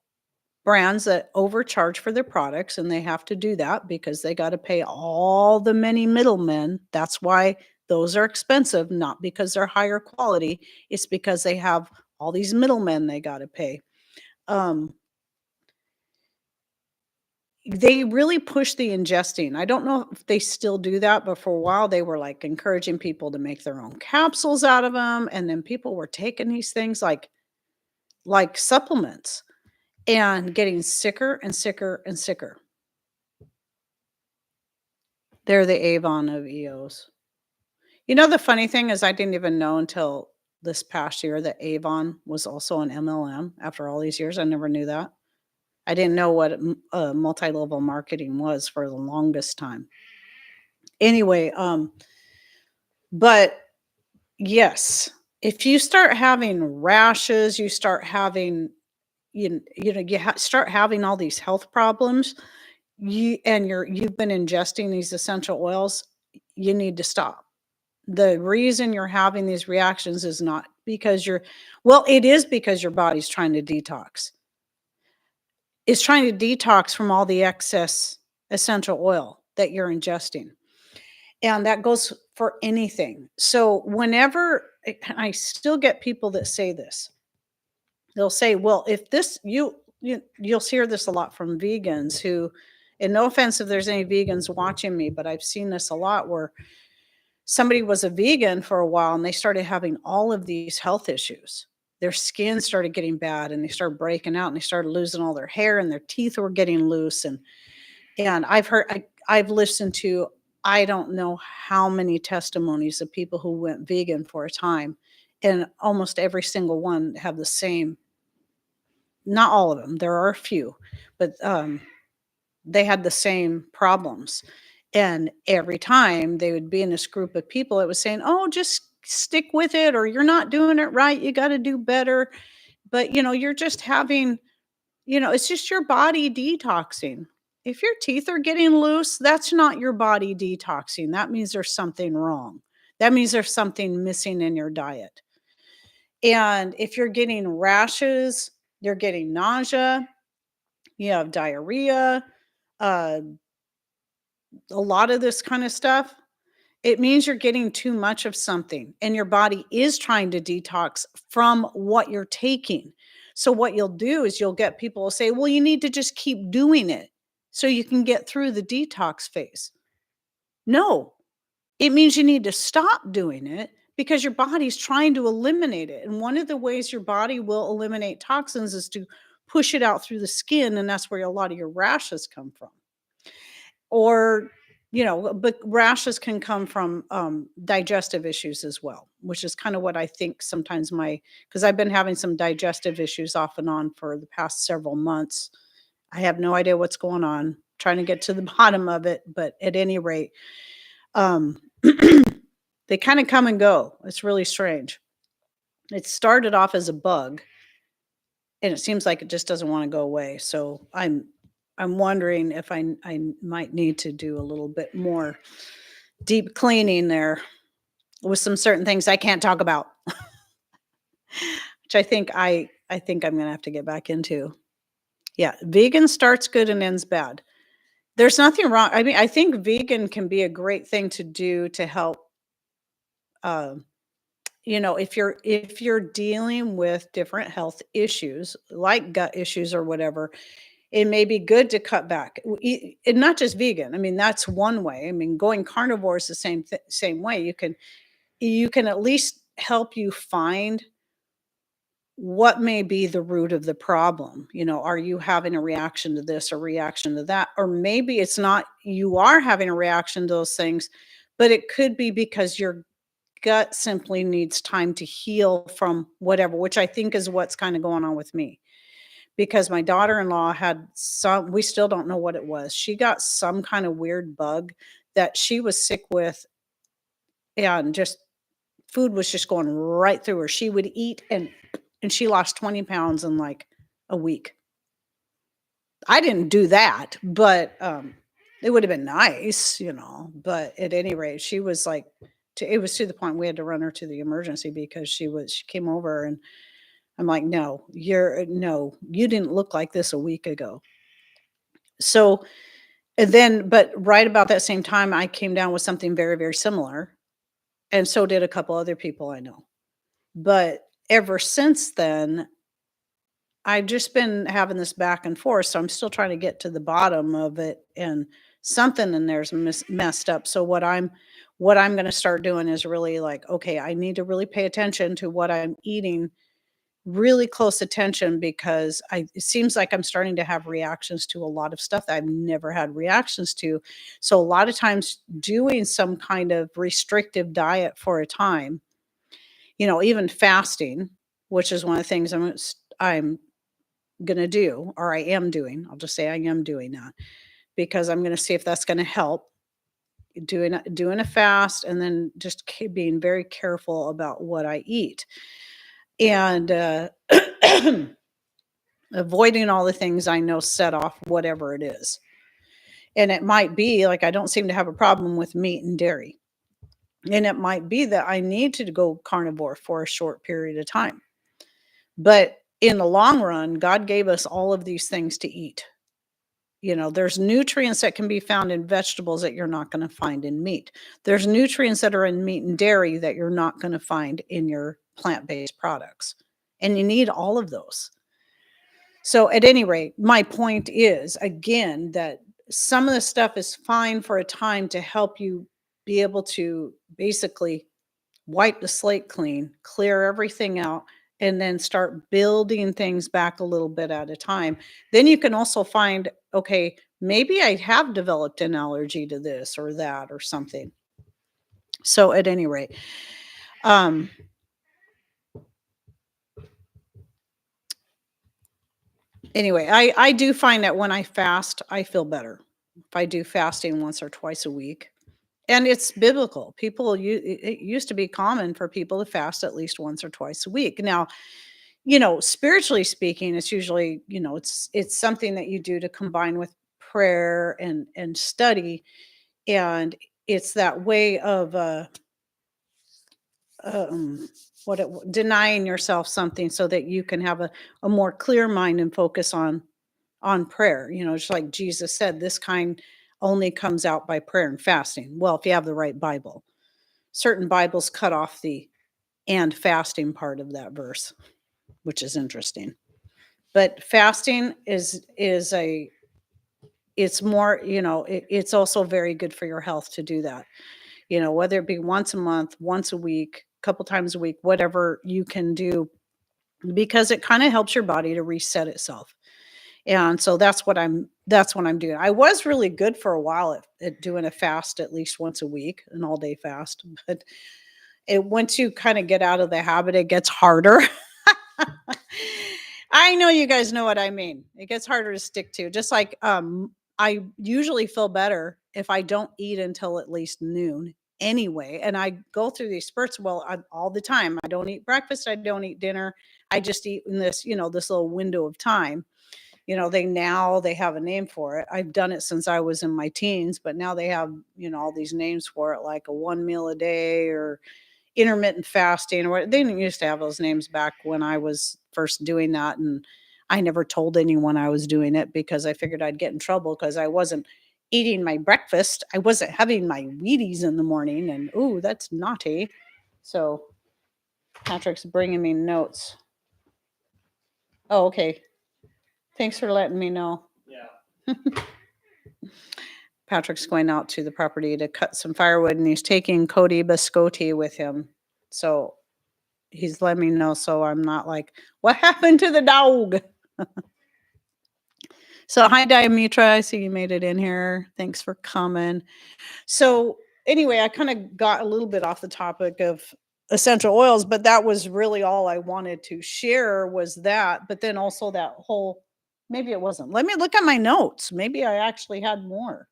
brands that overcharge for their products, and they have to do that because they got to pay all the many middlemen. That's why those are expensive, not because they're higher quality. It's because they have all these middlemen they got to pay. Um, they really push the ingesting. I don't know if they still do that, but for a while they were like encouraging people to make their own capsules out of them, and then people were taking these things like supplements and getting sicker and sicker and sicker. They're the Avon of EOs. You know, the funny thing is I didn't even know until this past year that Avon was also an MLM after all these years. I never knew that. I didn't know what multi-level marketing was for the longest time. Anyway, but yes, if you start having rashes, you start having start having all these health problems, you've been ingesting these essential oils, you need to stop. The reason you're having these reactions is not because it is because your body's trying to detox. It's trying to detox from all the excess essential oil that you're ingesting. And that goes for anything. So whenever I still get people that say this, they'll say, "Well, if this you'll hear this a lot from vegans who, and no offense if there's any vegans watching me, but I've seen this a lot where somebody was a vegan for a while and they started having all of these health issues. Their skin started getting bad and they started breaking out and they started losing all their hair and their teeth were getting loose and I've listened to I don't know how many testimonies of people who went vegan for a time, and almost every single one have the same, not all of them, there are a few, but they had the same problems. And every time they would be in this group of people, it was saying, "Oh, just stick with it, or you're not doing it right. You got to do better." But you're just having, it's just your body detoxing. If your teeth are getting loose, that's not your body detoxing. That means there's something wrong. That means there's something missing in your diet. And if you're getting rashes, you're getting nausea, you have diarrhea, uh, a lot of this kind of stuff, it means you're getting too much of something and your body is trying to detox from what you're taking. So what you'll do is you'll get people to say, "Well, you need to just keep doing it so you can get through the detox phase." No, it means you need to stop doing it because your body's trying to eliminate it. And one of the ways your body will eliminate toxins is to push it out through the skin. And that's where a lot of your rashes come from. Or, but rashes can come from digestive issues as well, which is kind of what I think sometimes because I've been having some digestive issues off and on for the past several months. I have no idea what's going on, trying to get to the bottom of it. But at any rate, um, they kind of come and go. It's really strange. It started off as a bug, and it seems like it just doesn't want to go away. So I'm wondering if I might need to do a little bit more deep cleaning there with some certain things I can't talk about, which I think I'm gonna have to get back into. Yeah, vegan starts good and ends bad. There's nothing wrong. I mean, I think vegan can be a great thing to do to help. If you're dealing with different health issues like gut issues or whatever, it may be good to cut back. And not just vegan. I mean, that's one way. I mean, going carnivore is the same way. You can at least help you find what may be the root of the problem. Are you having a reaction to this or reaction to that? Or maybe it's not, you are having a reaction to those things, but it could be because your gut simply needs time to heal from whatever, which I think is what's kind of going on with me. Because my daughter-in-law we still don't know what it was. She got some kind of weird bug that she was sick with, and just food was just going right through her. She would eat and she lost 20 pounds in like a week. I didn't do that, but it would have been nice, but at any rate, she was like, it was to the point we had to run her to the emergency because she came over, and I'm like, no, you didn't look like this a week ago. So, but right about that same time, I came down with something very, very similar. And so did a couple other people I know. But ever since then, I've just been having this back and forth. So I'm still trying to get to the bottom of it. And something in there's messed up. So what I'm going to start doing is really like, okay, I need to really pay attention to what I'm eating, really close attention, because it seems like I'm starting to have reactions to a lot of stuff that I've never had reactions to. So a lot of times doing some kind of restrictive diet for a time, even fasting, which is one of the things I'm going to do, or I am doing. I'll just say I am doing that because I'm going to see if that's going to help. Doing a fast, and then just being very careful about what I eat. And avoiding all the things I know set off whatever it is. And it might be like I don't seem to have a problem with meat and dairy. And it might be that I need to go carnivore for a short period of time. But in the long run, God gave us all of these things to eat. There's nutrients that can be found in vegetables that you're not going to find in meat. There's nutrients that are in meat and dairy that you're not going to find in your plant-based products. And you need all of those. So at any rate, my point is, again, that some of the stuff is fine for a time to help you be able to basically wipe the slate clean, clear everything out, and then start building things back a little bit at a time. Then you can also find, okay, maybe I have developed an allergy to this or that or something. So at any rate, anyway, I do find that when I fast, I feel better. If I do fasting once or twice a week, and it's biblical. It used to be common for people to fast at least once or twice a week. Now, spiritually speaking, it's usually, it's something that you do to combine with prayer and study. And it's that way of denying yourself something so that you can have a more clear mind and focus on prayer. Just like Jesus said, this kind only comes out by prayer and fasting. Well, if you have the right Bible. Certain Bibles cut off the and fasting part of that verse, which is interesting. But fasting it's more, it's also very good for your health to do that. Whether it be once a month, once a week, couple times a week, whatever you can do, because it kind of helps your body to reset itself. And so that's what I'm doing. I was really good for a while at doing a fast at least once a week, an all day fast, but once you kind of get out of the habit, it gets harder. I know you guys know what I mean. It gets harder to stick to. Just like I usually feel better if I don't eat until at least noon anyway. And I go through these spurts, well, all the time. I don't eat breakfast, I don't eat dinner. I just eat in this, this little window of time. They have a name for it. I've done it since I was in my teens, but now they have, all these names for it, like a one meal a day or intermittent fasting, or what. They didn't used to have those names back when I was first doing that. And I never told anyone I was doing it because I figured I'd get in trouble because I wasn't eating my breakfast. I wasn't having my Wheaties in the morning, and ooh, that's naughty. So Patrick's bringing me notes. Oh, okay. Thanks for letting me know. Yeah. Patrick's going out to the property to cut some firewood, and he's taking Cody Biscotti with him. So he's letting me know, so I'm not like, what happened to the dog? So hi, Diametra. I see you made it in here. Thanks for coming. So anyway, I kind of got a little bit off the topic of essential oils, but that was really all I wanted to share was that. But then also that whole, maybe it wasn't. Let me look at my notes. Maybe I actually had more.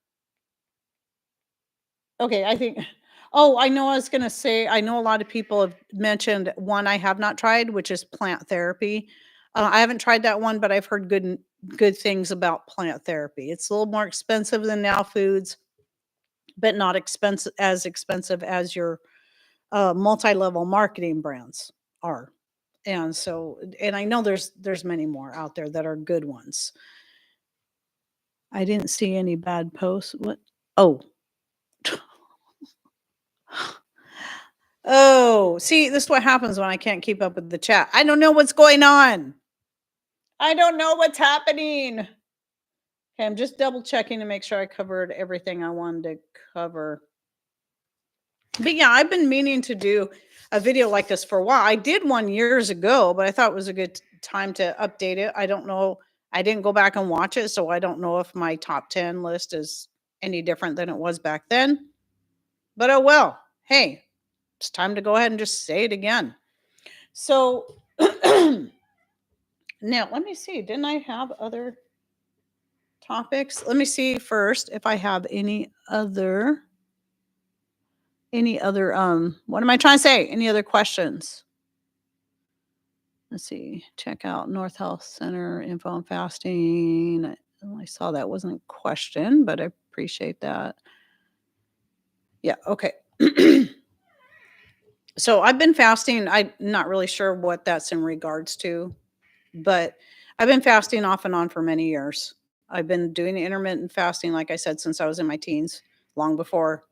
Okay, I think, oh, I know I was going to say, I know a lot of people have mentioned one I have not tried, which is plant therapy. I haven't tried that one, but I've heard good things about plant therapy. It's a little more expensive than now foods, but not expensive as your multi-level marketing brands are. And so, and I know there's many more out there that are good ones. I didn't see any bad posts. What? Oh. Oh, see, this is what happens when I can't keep up with the chat. I don't know what's going on. I don't know what's happening. Okay, I'm just double checking to make sure I covered everything I wanted to cover. But yeah, I've been meaning to do a video like this for a while. I did one years ago, but I thought it was a good time to update it. I don't know. I didn't go back and watch it, so I don't know if my top 10 list is any different than it was back then. But oh well. Hey, it's time to go ahead and just say it again. So now let me see. Didn't I have other topics? Let me see first if I have any other what am I trying to say? Any other questions? Let's see. Check out North Health Center info on fasting. I saw that wasn't a question, but I appreciate that. Yeah, okay. So I've been fasting. I'm not really sure what that's in regards to, but I've been fasting off and on for many years. I've been doing intermittent fasting, like I said, since I was in my teens, long before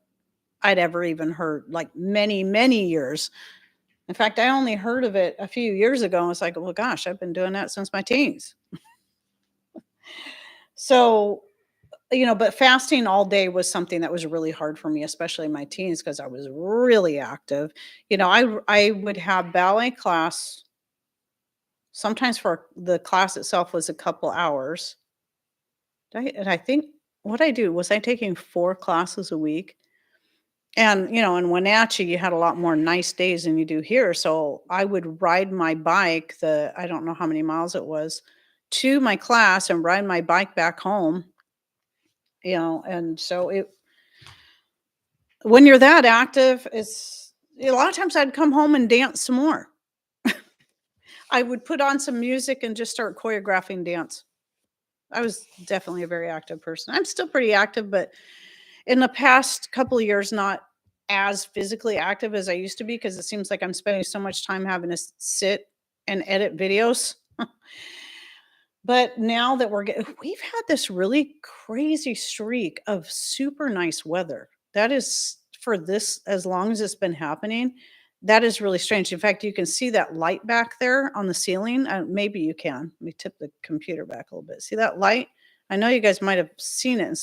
I'd ever even heard, like many, many years. In fact, I only heard of it a few years ago. And it's like, well, gosh, I've been doing that since my teens. So, but fasting all day was something that was really hard for me, especially in my teens, because I was really active. I would have ballet class. Sometimes for the class itself was a couple hours. And I think what I do was I taking 4 classes a week. And, in Wenatchee, you had a lot more nice days than you do here. So I would ride my bike, I don't know how many miles it was, to my class and ride my bike back home. And so when you're that active, it's a lot of times I'd come home and dance some more. I would put on some music and just start choreographing dance. I was definitely a very active person. I'm still pretty active, but in the past couple of years, not as physically active as I used to be, because it seems like I'm spending so much time having to sit and edit videos. But now that we've had this really crazy streak of super nice weather. That is, for this, as long as it's been happening, that is really strange. In fact, you can see that light back there on the ceiling. Maybe you can. Let me tip the computer back a little bit. See that light? I know you guys might have seen it.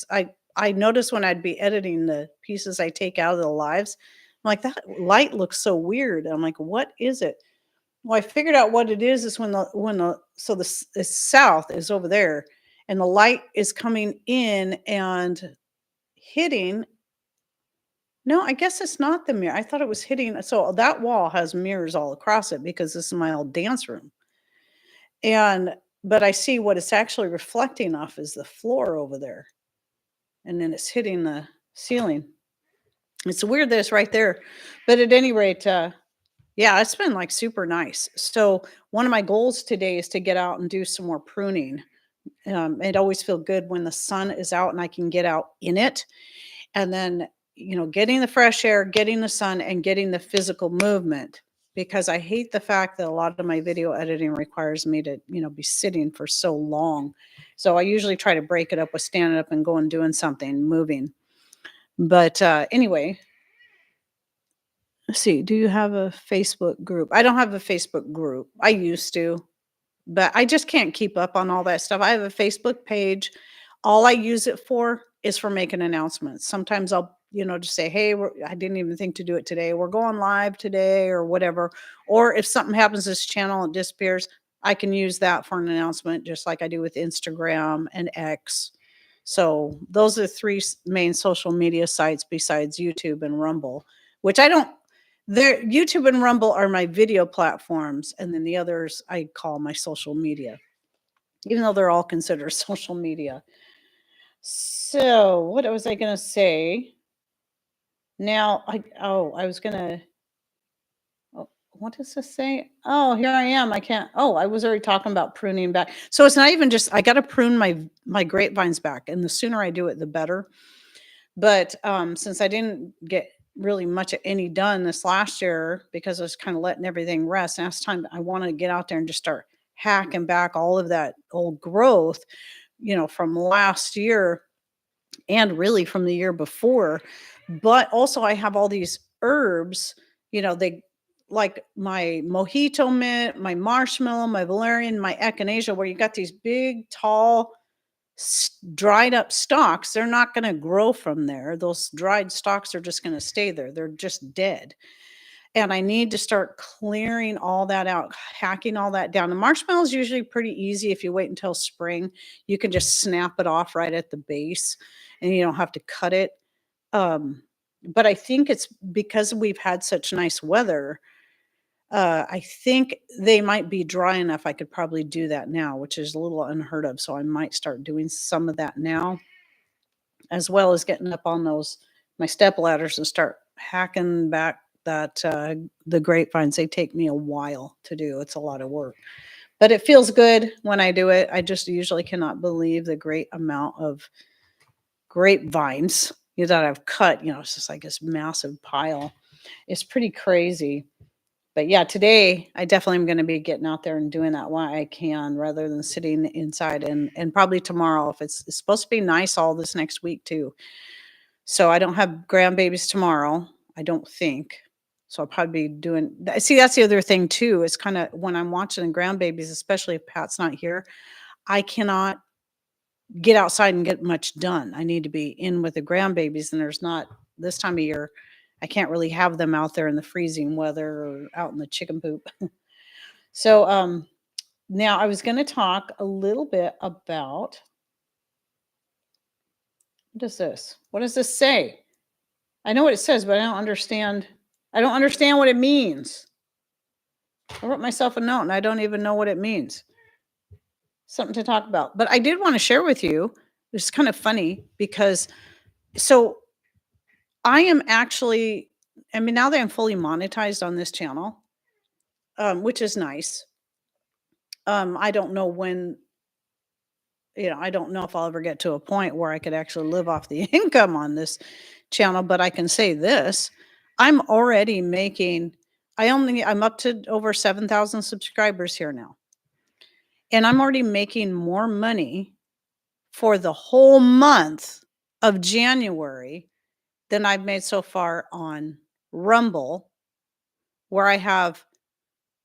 I noticed when I'd be editing the pieces I take out of the lives, I'm like, that light looks so weird. I'm like, what is it? Well, I figured out what it is when the south is over there and the light is coming in and hitting. No, I guess it's not the mirror. I thought it was hitting. So that wall has mirrors all across it because this is my old dance room. And but I see what it's actually reflecting off is the floor over there. And then it's hitting the ceiling. It's weird that it's right there. But at any rate, yeah, it's been like super nice. So one of my goals today is to get out and do some more pruning. It always feels good when the sun is out and I can get out in it. And then, getting the fresh air, getting the sun, and getting the physical movement. Because I hate the fact that a lot of my video editing requires me to, be sitting for so long. So I usually try to break it up with standing up and going doing something, moving. But anyway, let's see. Do you have a Facebook group? I don't have a Facebook group. I used to, but I just can't keep up on all that stuff. I have a Facebook page. All I use it for is for making announcements. Sometimes I'll, just say, hey, I didn't even think to do it today. We're going live today or whatever. Or if something happens to this channel and disappears, I can use that for an announcement, just like I do with Instagram and X. So those are the three main social media sites besides YouTube and Rumble, which I don't. YouTube and Rumble are my video platforms, and then the others I call my social media, even though they're all considered social media. So what was I going to say? Now, I was going to, what does this say? Oh, here I am. I can't, I was already talking about pruning back. So it's not even just, I got to prune my grapevines back, and the sooner I do it, the better. But since I didn't get really much of any done this last year because I was kind of letting everything rest, now it's time I want to get out there and just start hacking back all of that old growth, from last year and really from the year before. But also I have all these herbs, they like my mojito mint, my marshmallow, my valerian, my echinacea, where you got these big, tall, dried up stalks. They're not going to grow from there. Those dried stalks are just going to stay there. They're just dead. And I need to start clearing all that out, hacking all that down. The marshmallow is usually pretty easy if you wait until spring. You can just snap it off right at the base and you don't have to cut it. But I think it's because we've had such nice weather. I think they might be dry enough. I could probably do that now, which is a little unheard of. So I might start doing some of that now, as well as getting up on my step ladders and start hacking back the grapevines. They take me a while to do. It's a lot of work, but it feels good when I do it. I just usually cannot believe the great amount of grapevines that I've cut. It's just like this massive pile. It's pretty crazy. But yeah, today I definitely am going to be getting out there and doing that while I can, rather than sitting inside. And probably tomorrow, if it's supposed to be nice all this next week too. So I don't have grandbabies tomorrow, I don't think. So I'll probably be doing. See, that's the other thing too. It's kind of when I'm watching the grandbabies, especially if Pat's not here, I cannot get outside and get much done. I need to be in with the grandbabies, and there's not this time of year. I can't really have them out there in the freezing weather or out in the chicken poop. So now I was going to talk a little bit about, what is this? What does this say? I know what it says, but I don't understand. I don't understand what it means. I wrote myself a note and I don't even know what it means. Something to talk about. But I did want to share with you. It's kind of funny because so I am actually, now that I'm fully monetized on this channel, which is nice. I don't know when, I don't know if I'll ever get to a point where I could actually live off the income on this channel, but I can say this. I'm already making, I'm up to over 7,000 subscribers here now. And I'm already making more money for the whole month of January than I've made so far on Rumble, where I have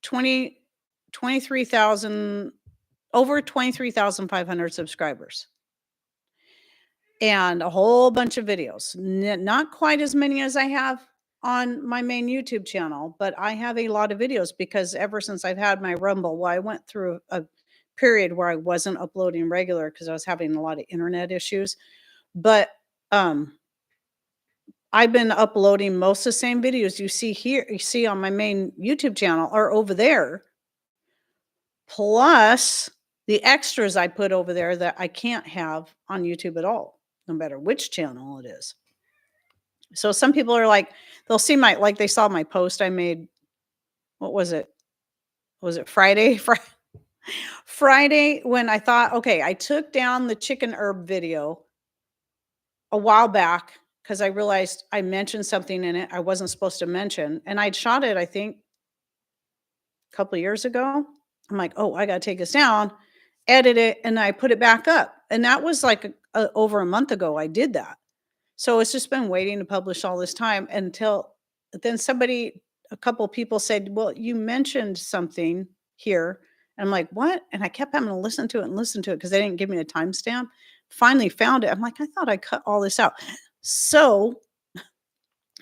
23,000, over 23,500 subscribers and a whole bunch of videos. Not quite as many as I have on my main YouTube channel, but I have a lot of videos because ever since I've had my Rumble, well, I went through a period where I wasn't uploading regular because I was having a lot of internet issues. But um, I've been uploading most of the same videos you see here, you see on my main YouTube channel or over there, plus the extras I put over there that I can't have on YouTube at all, no matter which channel it is. So some people are like, they'll see my, like they saw my post I made. What was it? Was it Friday? Friday when I thought, okay, I took down the chicken herb video a while back because I realized I mentioned something in it I wasn't supposed to mention. And I'd shot it, I think, a couple of years ago. I'm like, oh, I got to take this down, edit it, and I put it back up. And that was like over a month ago I did that. So it's just been waiting to publish all this time until then somebody, a couple of people said, well, you mentioned something here. And I'm like, what? And I kept having to listen to it and listen to it because they didn't give me a timestamp. Finally found it. I'm like, I thought I cut all this out. So,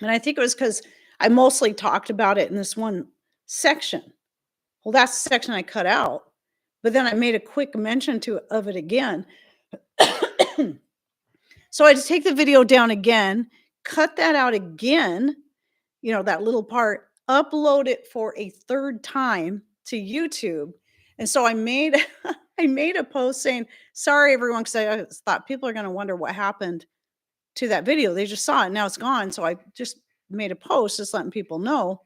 and I think it was because I mostly talked about it in this one section. Well, that's the section I cut out. But then I made a quick mention of it again. So I just take the video down again, cut that out again, that little part, upload it for a third time to YouTube. And so I made I made a post saying, sorry everyone, because I thought people are going to wonder what happened to that video. They just saw it, now it's gone. So I just made a post just letting people know.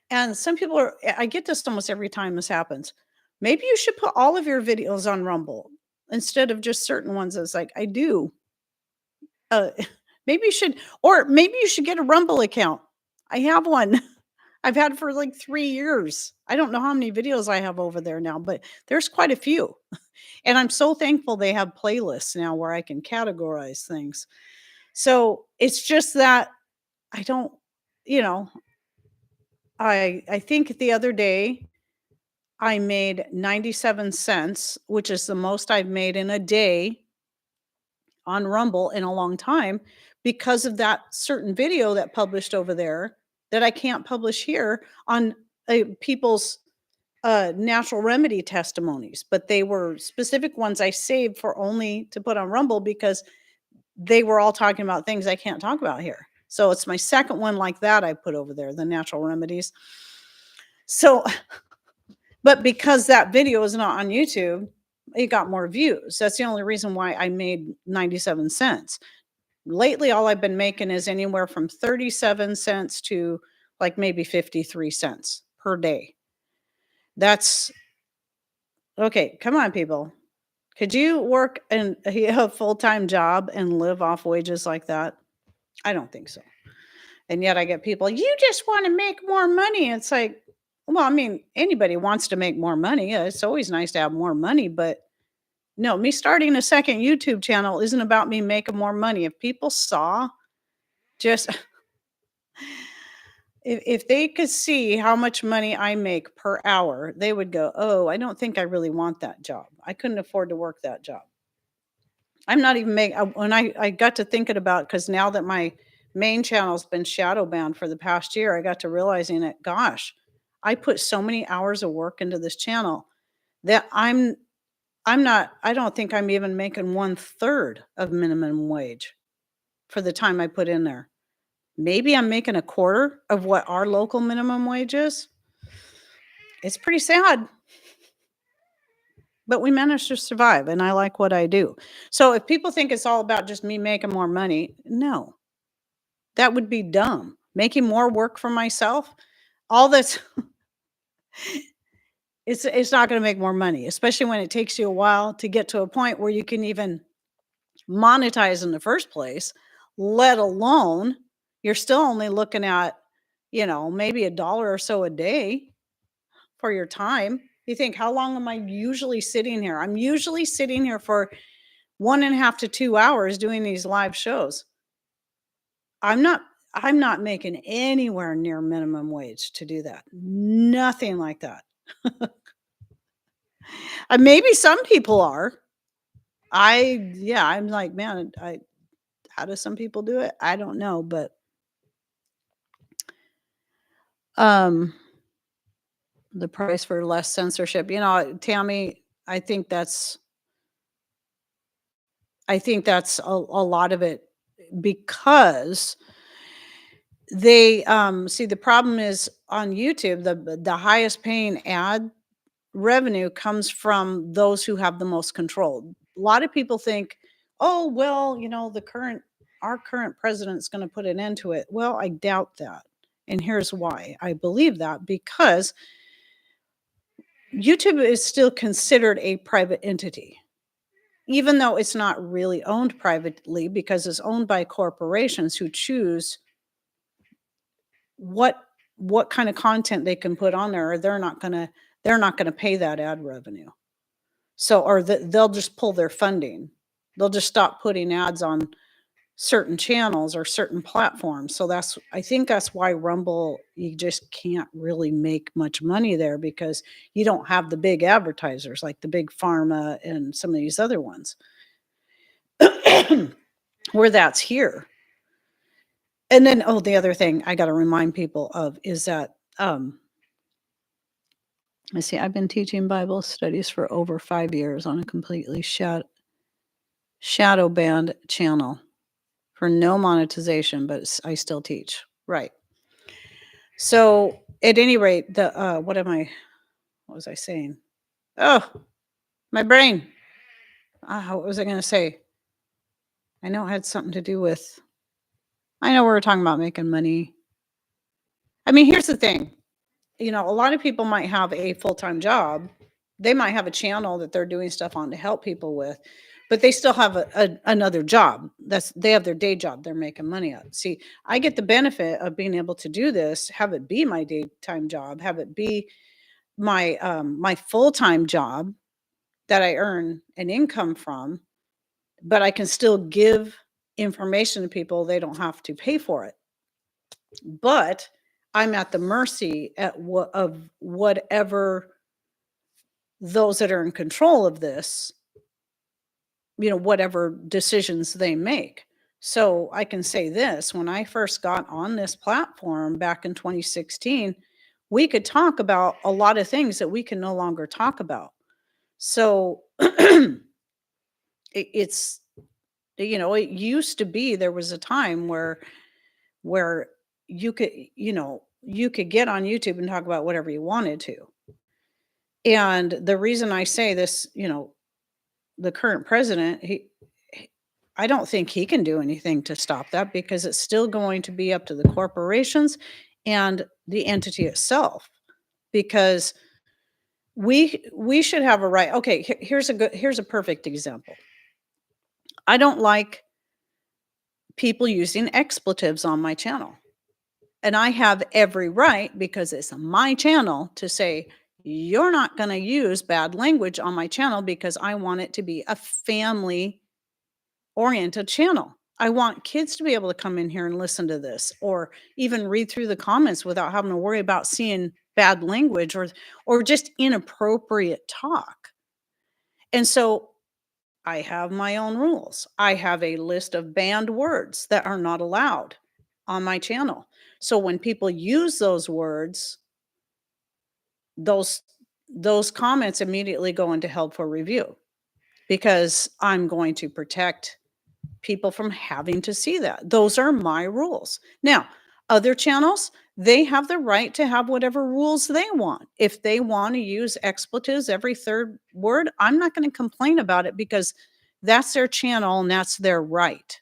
And some people I get this almost every time this happens. Maybe you should put all of your videos on Rumble instead of just certain ones. It's like, I do. Maybe you should, or maybe you should get a Rumble account. I have one. I've had it for like 3 years. I don't know how many videos I have over there now, but there's quite a few. And I'm so thankful they have playlists now where I can categorize things. So it's just that I don't, you know, I think the other day I made 97 cents, which is the most I've made in a day on Rumble in a long time because of that certain video that published over there that I can't publish here on people's natural remedy testimonies. But they were specific ones I saved for only to put on Rumble because they were all talking about things I can't talk about here. So it's my second one like that I put over there, the natural remedies. So, but because that video is not on YouTube, it got more views. That's the only reason why I made 97 cents. Lately, all I've been making is anywhere from 37 cents to like maybe 53 cents per day. That's okay. Come on, people. Could you work in a full-time job and live off wages like that? I don't think so. And yet I get people, you just want to make more money. It's like, well, I mean, anybody wants to make more money. It's always nice to have more money, but no, me starting a second YouTube channel isn't about me making more money. If people saw just if they could see how much money I make per hour, they would go, oh, I don't think I really want that job. I couldn't afford to work that job. I'm not even making, when I got to thinking about, because now that my main channel's been shadow banned for the past year, I got to realizing that, gosh, I put so many hours of work into this channel that I don't think I'm even making 1/3 of minimum wage for the time I put in there. Maybe I'm making a quarter of what our local minimum wage is. It's pretty sad. But we managed to survive, and I like what I do. So if people think it's all about just me making more money, no. That would be dumb. Making more work for myself, all this it's not gonna make more money, especially when it takes you a while to get to a point where you can even monetize in the first place, let alone you're still only looking at, maybe $1 or so a day for your time. You think, how long am I usually sitting here? I'm usually sitting here for 1.5 to 2 hours doing these live shows. I'm not making anywhere near minimum wage to do that. Nothing like that. Maybe some people are. I'm like, man, how do some people do it? I don't know, but Um, the price for less censorship. Tammy, I think that's a lot of it because they see the problem is on YouTube, the highest paying ad revenue comes from those who have the most control. A lot of people think, "Oh, well, our current president's going to put an end to it." Well, I doubt that. And here's why. I believe that because YouTube is still considered a private entity, even though it's not really owned privately because it's owned by corporations who choose what what kind of content they can put on there, or they're not gonna pay that ad revenue. So, or they'll just pull their funding. They'll just stop putting ads on certain channels or certain platforms. So I think that's why Rumble, you just can't really make much money there because you don't have the big advertisers like the big pharma and some of these other ones where that's here. And then, oh, the other thing I got to remind people of is that, let's see, I've been teaching Bible studies for over 5 years on a completely shadow banned channel for no monetization, but I still teach. Right. So at any rate, what was I saying? Oh, my brain. What was I going to say? I know it had something to do with, I know we were talking about making money. I mean, here's the thing. A lot of people might have a full-time job. They might have a channel that they're doing stuff on to help people with, but they still have another job. They have their day job they're making money at. See, I get the benefit of being able to do this, have it be my daytime job, have it be my full-time job that I earn an income from, but I can still give information to people. They don't have to pay for it. But I'm at the mercy of whatever those that are in control of this, whatever decisions they make. So I can say this, when I first got on this platform back in 2016, we could talk about a lot of things that we can no longer talk about. So it's, it used to be, there was a time where you could get on YouTube and talk about whatever you wanted to. And the reason I say this, the current president, I don't think he can do anything to stop that because it's still going to be up to the corporations and the entity itself. Because we should have a right. Okay, here's a perfect example. I don't like people using expletives on my channel. And I have every right, because it's my channel, to say, you're not going to use bad language on my channel because I want it to be a family oriented channel. I want kids to be able to come in here and listen to this, or even read through the comments without having to worry about seeing bad language or just inappropriate talk. And so I have my own rules. I have a list of banned words that are not allowed on my channel. So when people use those words, those comments immediately go into held for review, because I'm going to protect people from having to see that. Those are my rules. Now, other channels, they have the right to have whatever rules they want. If they want to use expletives every third word, I'm not going to complain about it because that's their channel and that's their right.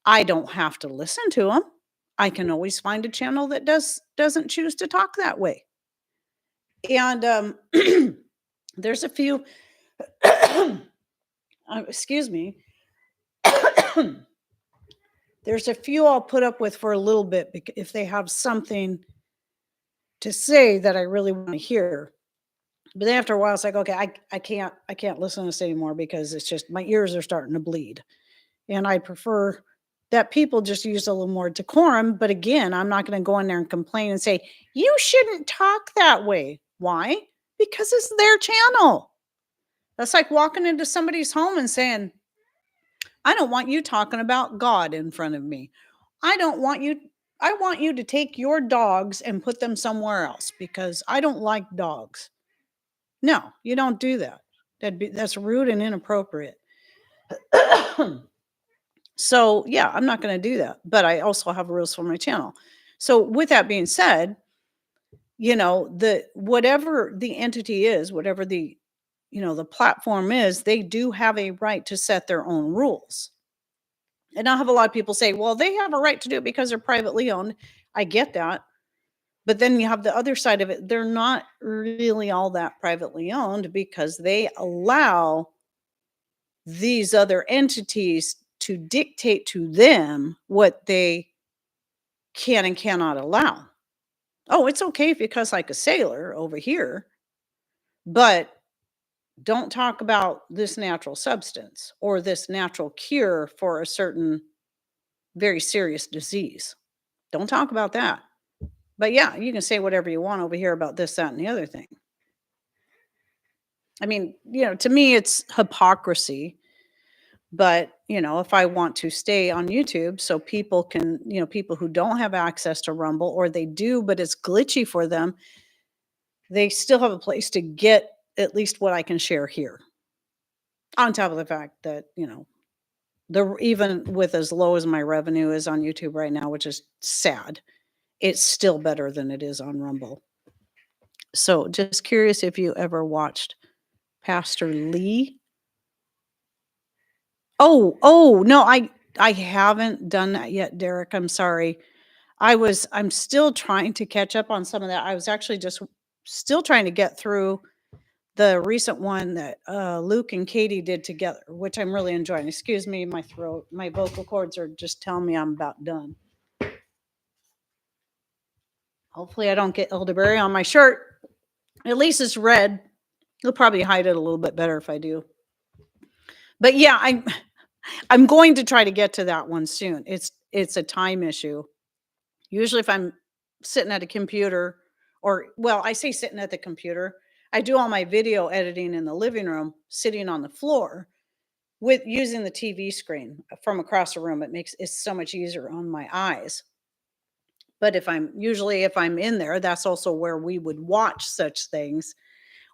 I don't have to listen to them. I can always find a channel that doesn't choose to talk that way. And there's a few excuse me. There's a few I'll put up with for a little bit if they have something to say that I really want to hear. But then after a while, it's like, okay, I can't listen to this anymore because it's just my ears are starting to bleed. And I prefer that people just use a little more decorum. But again, I'm not going to go in there and complain and say, you shouldn't talk that way. Why? Because it's their channel. That's like walking into somebody's home and saying, I don't want you talking about God in front of me. I don't want you I want you to take your dogs and put them somewhere else because I don't like dogs. No, you don't do that. That's rude and inappropriate. So, yeah, I'm not going to do that. But I also have rules for my channel. So, with that being said, the whatever the entity is, whatever the platform is, they do have a right to set their own rules. And I'll have a lot of people say, well, they have a right to do it because they're privately owned. I get that. But then you have the other side of it. They're not really all that privately owned because they allow these other entities to dictate to them what they can and cannot allow. Oh, it's okay if you cuss like a sailor over here, but don't talk about this natural substance or this natural cure for a certain very serious disease. Don't talk about that. But yeah, you can say whatever you want over here about this, that, and the other thing. I mean, to me, it's hypocrisy. But, if I want to stay on YouTube so people can, people who don't have access to Rumble or they do, but it's glitchy for them, they still have a place to get at least what I can share here. On top of the fact that, even with as low as my revenue is on YouTube right now, which is sad, it's still better than it is on Rumble. So just curious if you ever watched Pastor Lee. Oh, no, I haven't done that yet, Derek. I'm sorry. I'm still trying to catch up on some of that. I was actually just still trying to get through the recent one that Luke and Katie did together, which I'm really enjoying. Excuse me, my throat, my vocal cords are just telling me I'm about done. Hopefully, I don't get elderberry on my shirt. At least it's red. It'll probably hide it a little bit better if I do. But yeah, I'm going to try to get to that one soon. It's a time issue. Usually if I'm sitting at a computer I say sitting at the computer, I do all my video editing in the living room, sitting on the floor with using the TV screen from across the room. It's so much easier on my eyes. But if I'm in there, that's also where we would watch such things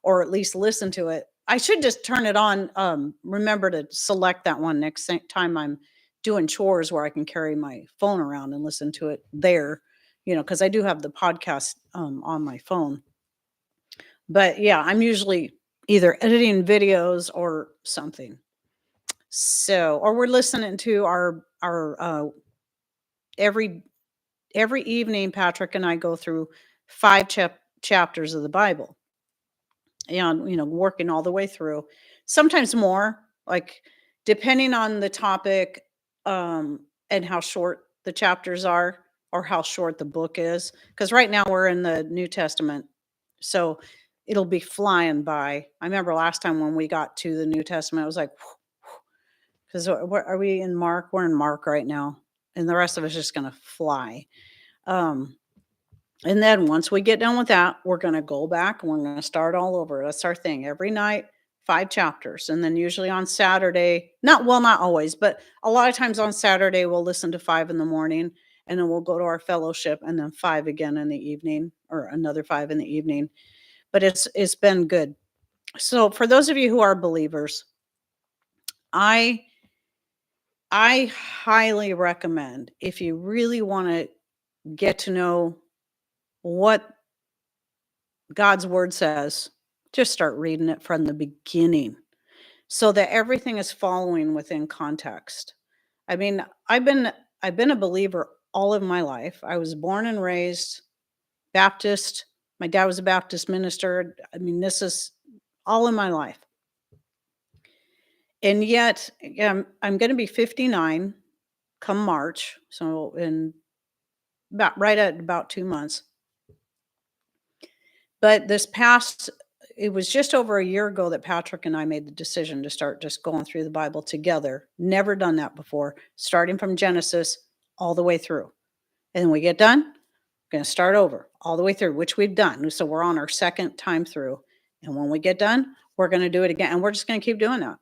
or at least listen to it. I should just turn it on. Remember to select that one next time I'm doing chores where I can carry my phone around and listen to it there, because I do have the podcast on my phone. But yeah, I'm usually either editing videos or something. So, or we're listening to our every evening. Patrick and I go through 5 chapters of the Bible, and working all the way through, sometimes more, like depending on the topic, and how short the chapters are or how short the book is, because right now we're in the New Testament, so it'll be flying by. I remember last time when we got to the New Testament, it was like, because are we in Mark? We're in Mark right now, and the rest of it's just gonna fly. And then once we get done with that, we're going to go back and we're going to start all over. That's our thing. Every night, 5 chapters. And then usually on Saturday, not always, but a lot of times on Saturday, we'll listen to 5 in the morning and then we'll go to our fellowship and then 5 again in the evening or another 5 in the evening. But it's been good. So for those of you who are believers, I highly recommend, if you really want to get to know what God's word says, just start reading it from the beginning so that everything is following within context. I mean, I've been a believer all of my life. I was born and raised Baptist. My dad was a Baptist minister. I mean, this is all in my life. And yet, I'm going to be 59 come March, so in about 2 months. But it was just over a year ago that Patrick and I made the decision to start just going through the Bible together. Never done that before, starting from Genesis all the way through. And then we get done, we're going to start over all the way through, which we've done. So we're on our second time through. And when we get done, we're going to do it again. And we're just going to keep doing that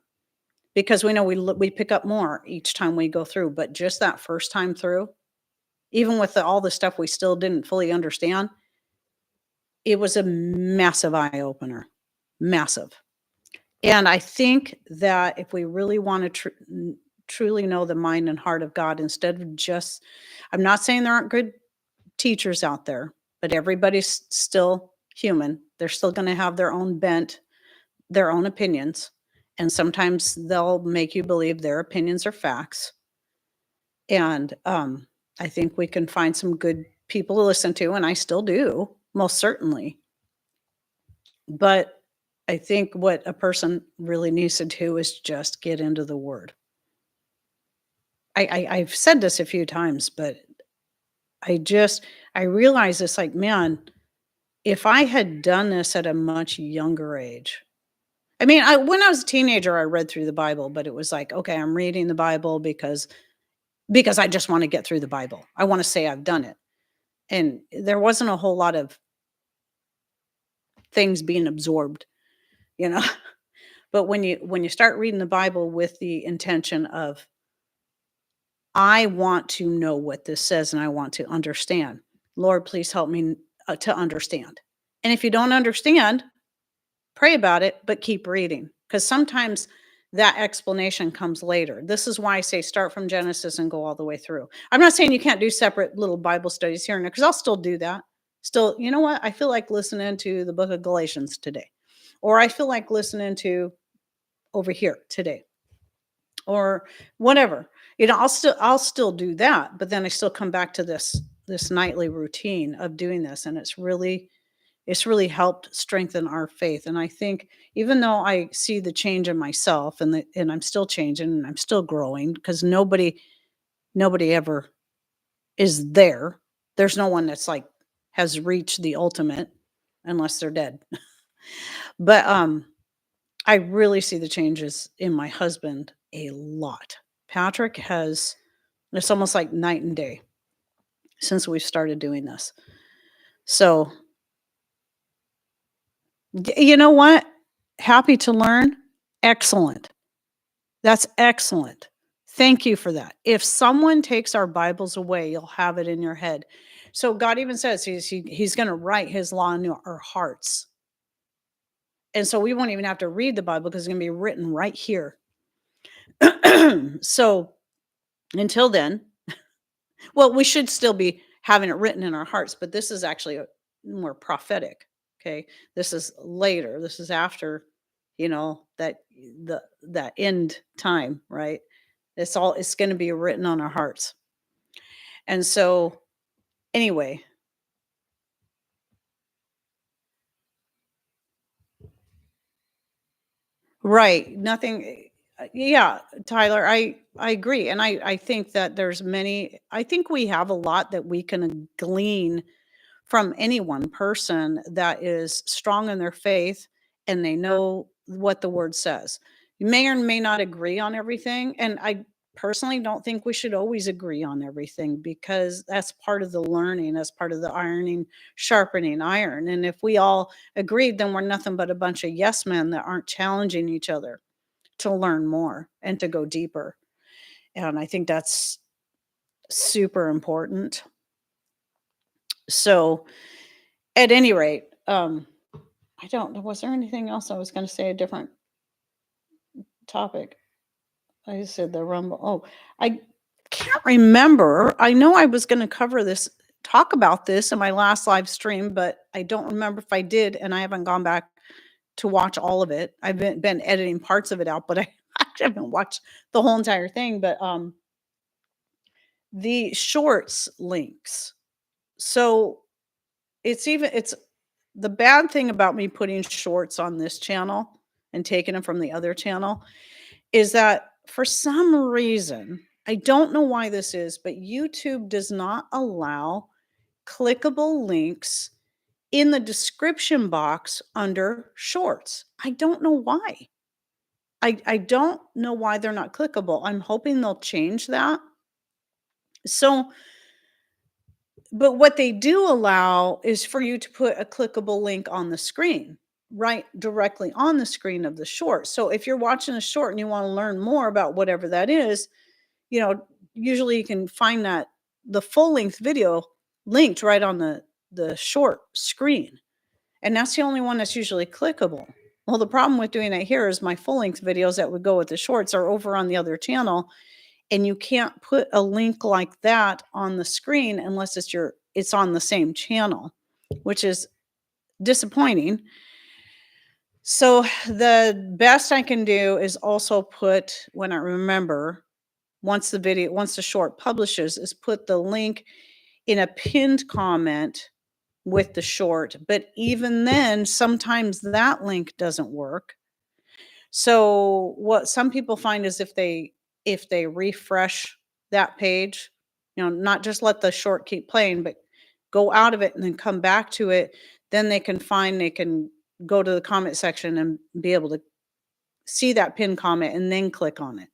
because we know we pick up more each time we go through. But just that first time through, even with all the stuff we still didn't fully understand, it was a massive eye opener, massive. And I think that if we really want to truly know the mind and heart of God, instead of just, I'm not saying there aren't good teachers out there, but everybody's still human. They're still going to have their own bent, their own opinions. And sometimes they'll make you believe their opinions are facts. And I think we can find some good people to listen to, and I still do, most certainly. But I think what a person really needs to do is just get into the Word. I've said this a few times, but I realize it's like, man, if I had done this at a much younger age. I mean, when I was a teenager, I read through the Bible, but it was like, okay, I'm reading the Bible because I just want to get through the Bible. I want to say I've done it. And there wasn't a whole lot of things being absorbed, you know. But when you start reading the Bible with the intention of, I want to know what this says and I want to understand. Lord, please help me to understand. And if you don't understand, pray about it, but keep reading, because sometimes that explanation comes later. This is why I say start from Genesis and go all the way through. I'm not saying you can't do separate little Bible studies here and there, because I'll still do that. Still, you know what? I feel like listening to the book of Galatians today, or I feel like listening to over here today, or whatever. You know, I'll still do that, but then I still come back to this nightly routine of doing this, and it's really helped strengthen our faith. And I think even though I see the change in myself, and I'm still changing and I'm still growing, because nobody ever is there. There's no one that's like has reached the ultimate unless they're dead. But I really see the changes in my husband a lot. Patrick has, it's almost like night and day since we started doing this. So, you know what? Happy to learn. Excellent. That's excellent. Thank you for that. If someone takes our Bibles away, you'll have it in your head. So God even says he's going to write his law in our hearts. And so we won't even have to read the Bible because it's going to be written right here. So until then, well, we should still be having it written in our hearts, but this is actually more prophetic. Okay. This is later. This is after, that end time, right? It's going to be written on our hearts. And so anyway, right. Nothing. Yeah, Tyler, I agree. And I think that I think we have a lot that we can glean from any one person that is strong in their faith and they know what the word says. You may or may not agree on everything. And I personally don't think we should always agree on everything, because that's part of the learning, that's part of the ironing, sharpening iron. And if we all agreed, then we're nothing but a bunch of yes men that aren't challenging each other to learn more and to go deeper. And I think that's super important. So, at any rate, I don't know. Was there anything else I was going to say? A different topic. I said the rumble. Oh, I can't remember. I know I was going to talk about this in my last live stream, but I don't remember if I did, and I haven't gone back to watch all of it. I've been editing parts of it out, but I haven't watched the whole entire thing. But the shorts links. So it's the bad thing about me putting shorts on this channel and taking them from the other channel is that for some reason, I don't know why this is, but YouTube does not allow clickable links in the description box under shorts. I don't know why. I don't know why they're not clickable. I'm hoping they'll change that. So, but what they do allow is for you to put a clickable link on the screen, right directly on the screen of the short. So if you're watching a short and you want to learn more about whatever that is, usually you can find that the full length video linked right on the short screen. And that's the only one that's usually clickable. Well, the problem with doing it here is my full length videos that would go with the shorts are over on the other channel. And you can't put a link like that on the screen unless it's on the same channel, which is disappointing. So the best I can do is also put, when I remember, once the short publishes, is put the link in a pinned comment with the short. But even then, sometimes that link doesn't work. So what some people find is if they refresh that page, not just let the short keep playing, but go out of it and then come back to it, then they can go to the comment section and be able to see that pinned comment and then click on it.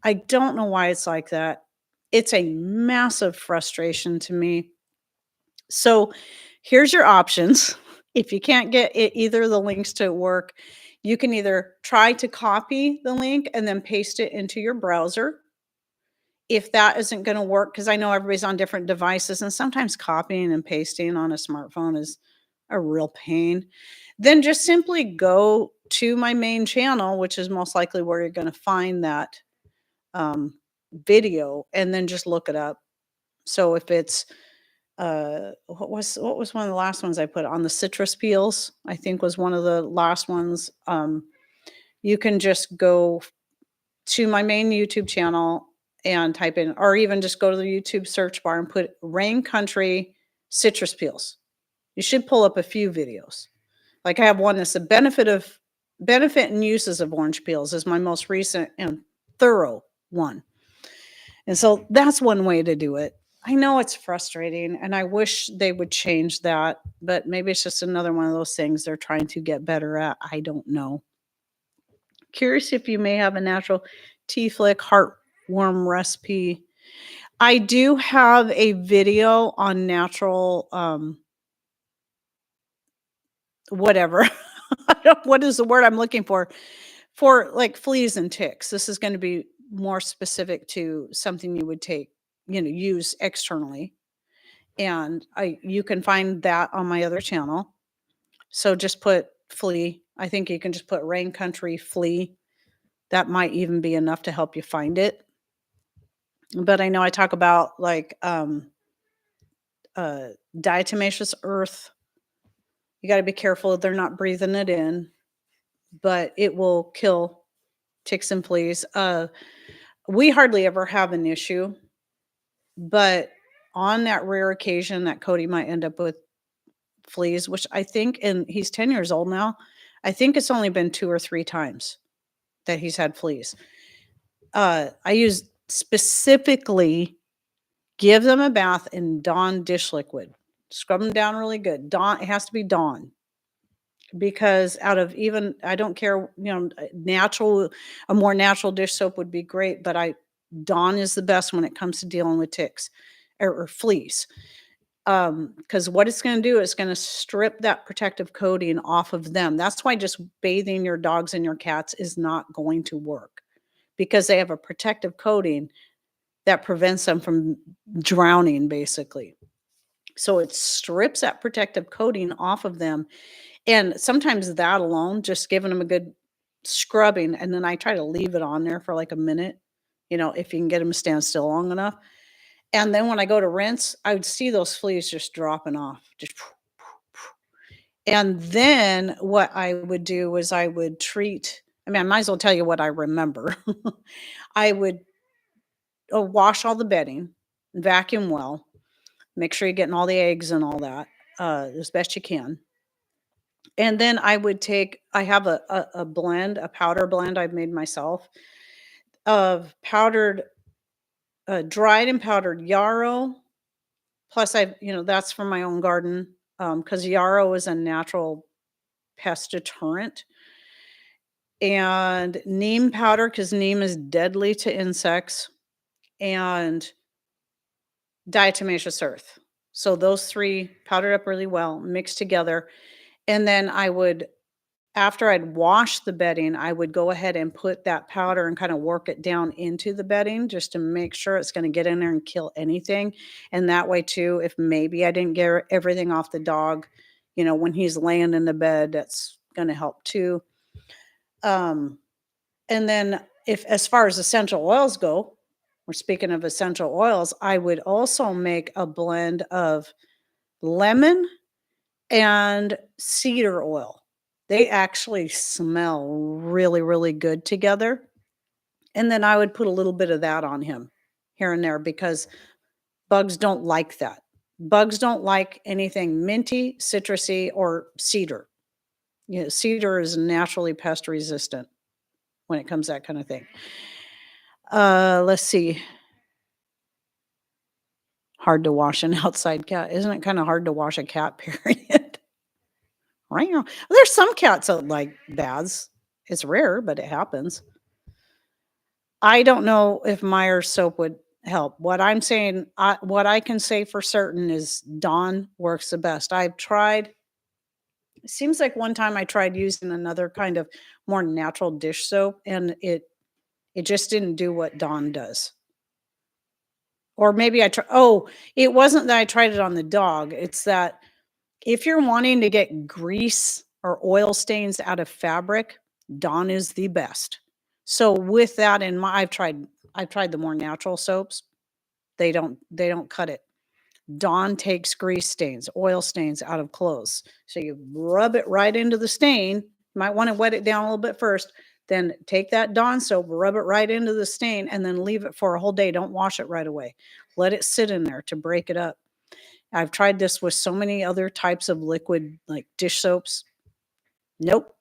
I don't know why it's like that. It's a massive frustration to me. So here's your options. If you can't get either of the links to work, you can either try to copy the link and then paste it into your browser. If that isn't going to work, because I know everybody's on different devices, and sometimes copying and pasting on a smartphone is a real pain, then just simply go to my main channel, which is most likely where you're going to find that video, and then just look it up. So if it's what was one of the last ones I put on, the citrus peels, I think was one of the last ones. You can just go to my main YouTube channel and type in, or even just go to the YouTube search bar and put Rain Country citrus peels. You should pull up a few videos. Like I have one that's the benefit and uses of orange peels is my most recent and thorough one. And so that's one way to do it. I know it's frustrating and I wish they would change that, but maybe it's just another one of those things they're trying to get better at. I don't know. Curious if you may have a natural tea flick heartworm recipe. I do have a video on natural whatever. What is the word I'm looking for like fleas and ticks. This is going to be more specific to something you would use externally. And you can find that on my other channel. So just put flea. I think you can just put Rain Country flea. That might even be enough to help you find it. But I know I talk about like diatomaceous earth. You got to be careful they're not breathing it in, but it will kill ticks and fleas. We hardly ever have an issue, but on that rare occasion that Cody might end up with fleas, which I think, and he's 10 years old now, I think it's only been 2 or 3 times that he's had fleas. I use specifically give them a bath in Dawn dish liquid. Scrub them down really good. Dawn, it has to be Dawn. Because out of I don't care, a more natural dish soap would be great, but Dawn is the best when it comes to dealing with ticks or fleas. Because what it's going to do is going to strip that protective coating off of them. That's why just bathing your dogs and your cats is not going to work, because they have a protective coating that prevents them from drowning, basically. So it strips that protective coating off of them. And sometimes that alone, just giving them a good scrubbing, and then I try to leave it on there for like a minute, if you can get them to stand still long enough. And then when I go to rinse, I would see those fleas just dropping off. And then what I would do was I would treat, I might as well tell you what I remember. I would wash all the bedding, vacuum well, make sure you're getting all the eggs and all that as best you can. And then I have a blend, a powder blend I've made myself of dried and powdered yarrow. Plus that's from my own garden, because yarrow is a natural pest deterrent. And neem powder, because neem is deadly to insects, and diatomaceous earth. So those 3 powdered up really well, mixed together. And then I would after I'd washed the bedding, I would go ahead and put that powder and kind of work it down into the bedding just to make sure it's going to get in there and kill anything. And that way, too, if maybe I didn't get everything off the dog, when he's laying in the bed, that's going to help too. Um, and then, if as far as essential oils go, we're speaking of essential oils, I would also make a blend of lemon and cedar oil. They actually smell really, really good together. And then I would put a little bit of that on him here and there because bugs don't like that. Bugs don't like anything minty, citrusy, or cedar. Cedar is naturally pest resistant when it comes to that kind of thing. Let's see. Hard to wash an outside cat. Isn't it kind of hard to wash a cat, period? Right. There's some cats that like baths. It's rare, but it happens. I don't know if Meyer's soap would help. What I'm saying, what I can say for certain is Dawn works the best. I've tried. It seems like one time I tried using another kind of more natural dish soap, and it just didn't do what Dawn does. Or maybe I try. Oh, it wasn't that I tried it on the dog. It's that if you're wanting to get grease or oil stains out of fabric, Dawn is the best. So with that in mind, I've tried the more natural soaps. They don't cut it. Dawn takes grease stains, oil stains out of clothes. So you rub it right into the stain. You might want to wet it down a little bit first. Then take that Dawn soap, rub it right into the stain, and then leave it for a whole day. Don't wash it right away. Let it sit in there to break it up. I've tried this with so many other types of liquid like dish soaps. Nope.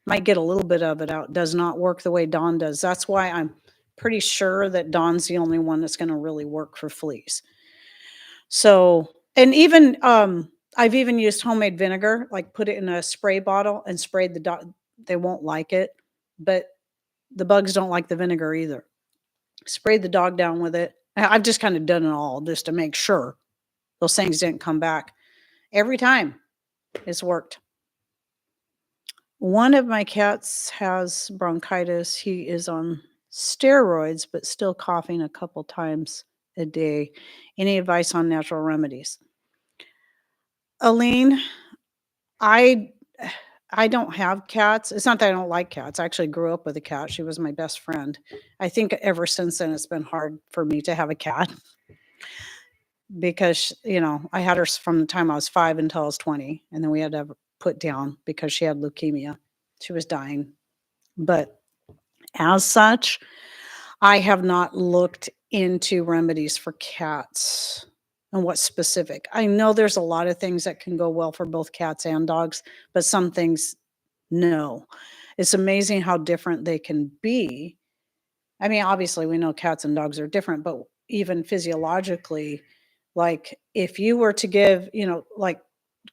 Might get a little bit of it out. Does not work the way Dawn does. That's why I'm pretty sure that Dawn's the only one that's going to really work for fleas. So, and even I've even used homemade vinegar, like put it in a spray bottle and sprayed the dog. They won't like it, but the bugs don't like the vinegar either. Sprayed the dog down with it. I've just kind of done it all just to make sure those things didn't come back. Every time it's worked. One of my cats has bronchitis. He is on steroids, but still coughing a couple times a day. Any advice on natural remedies? Aline, I I don't have cats. It's not that I don't like cats. I actually grew up with a cat. She was my best friend. I think ever since then it's been hard for me to have a cat because, I had her from the time I was 5 until I was 20, and then we had to have her put down because she had leukemia. She was dying. But as such, I have not looked into remedies for cats and what's specific. I know there's a lot of things that can go well for both cats and dogs, but some things, no. It's amazing how different they can be. I mean, obviously, we know cats and dogs are different, but even physiologically, like if you were to give, like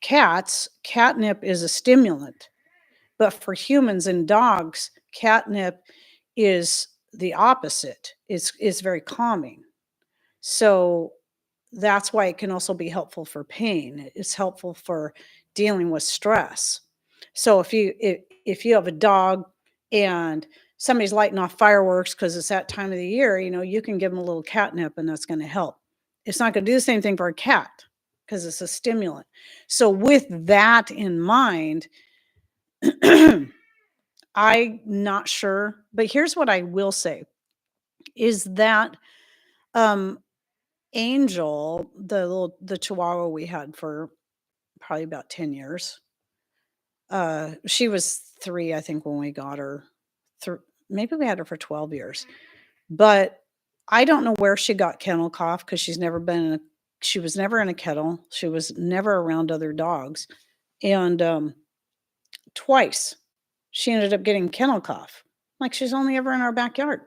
cats, catnip is a stimulant. But for humans and dogs, catnip is the opposite. It's very calming. So that's why it can also be helpful for pain. It's helpful for dealing with stress. So if you have a dog and somebody's lighting off fireworks because it's that time of the year, you can give them a little catnip and that's going to help. It's not going to do the same thing for a cat because it's a stimulant. So with that in mind, I'm not sure, but here's what I will say is that um Angel, the Chihuahua we had for probably about 10 years. She was 3, I think, when we got her. Maybe we had her for 12 years. But I don't know where she got kennel cough because she was never in a kennel. She was never around other dogs. And twice she ended up getting kennel cough. Like she's only ever in our backyard.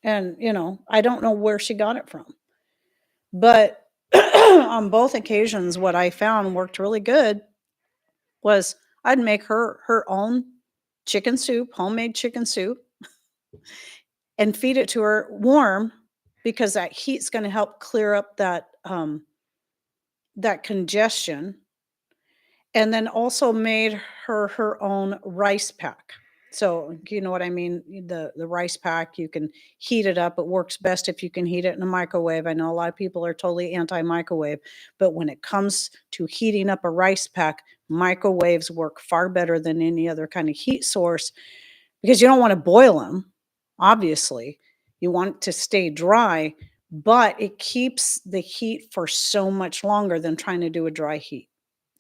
And, I don't know where she got it from. But on both occasions, what I found worked really good was I'd make her own chicken soup, homemade chicken soup, and feed it to her warm because that heat's going to help clear up that congestion. and then also made her own rice pack. So, you know what I mean? The rice pack, you can heat it up. It works best if you can heat it in a microwave. I know a lot of people are totally anti-microwave, but when it comes to heating up a rice pack, microwaves work far better than any other kind of heat source because you don't want to boil them, obviously. You want it to stay dry, but it keeps the heat for so much longer than trying to do a dry heat,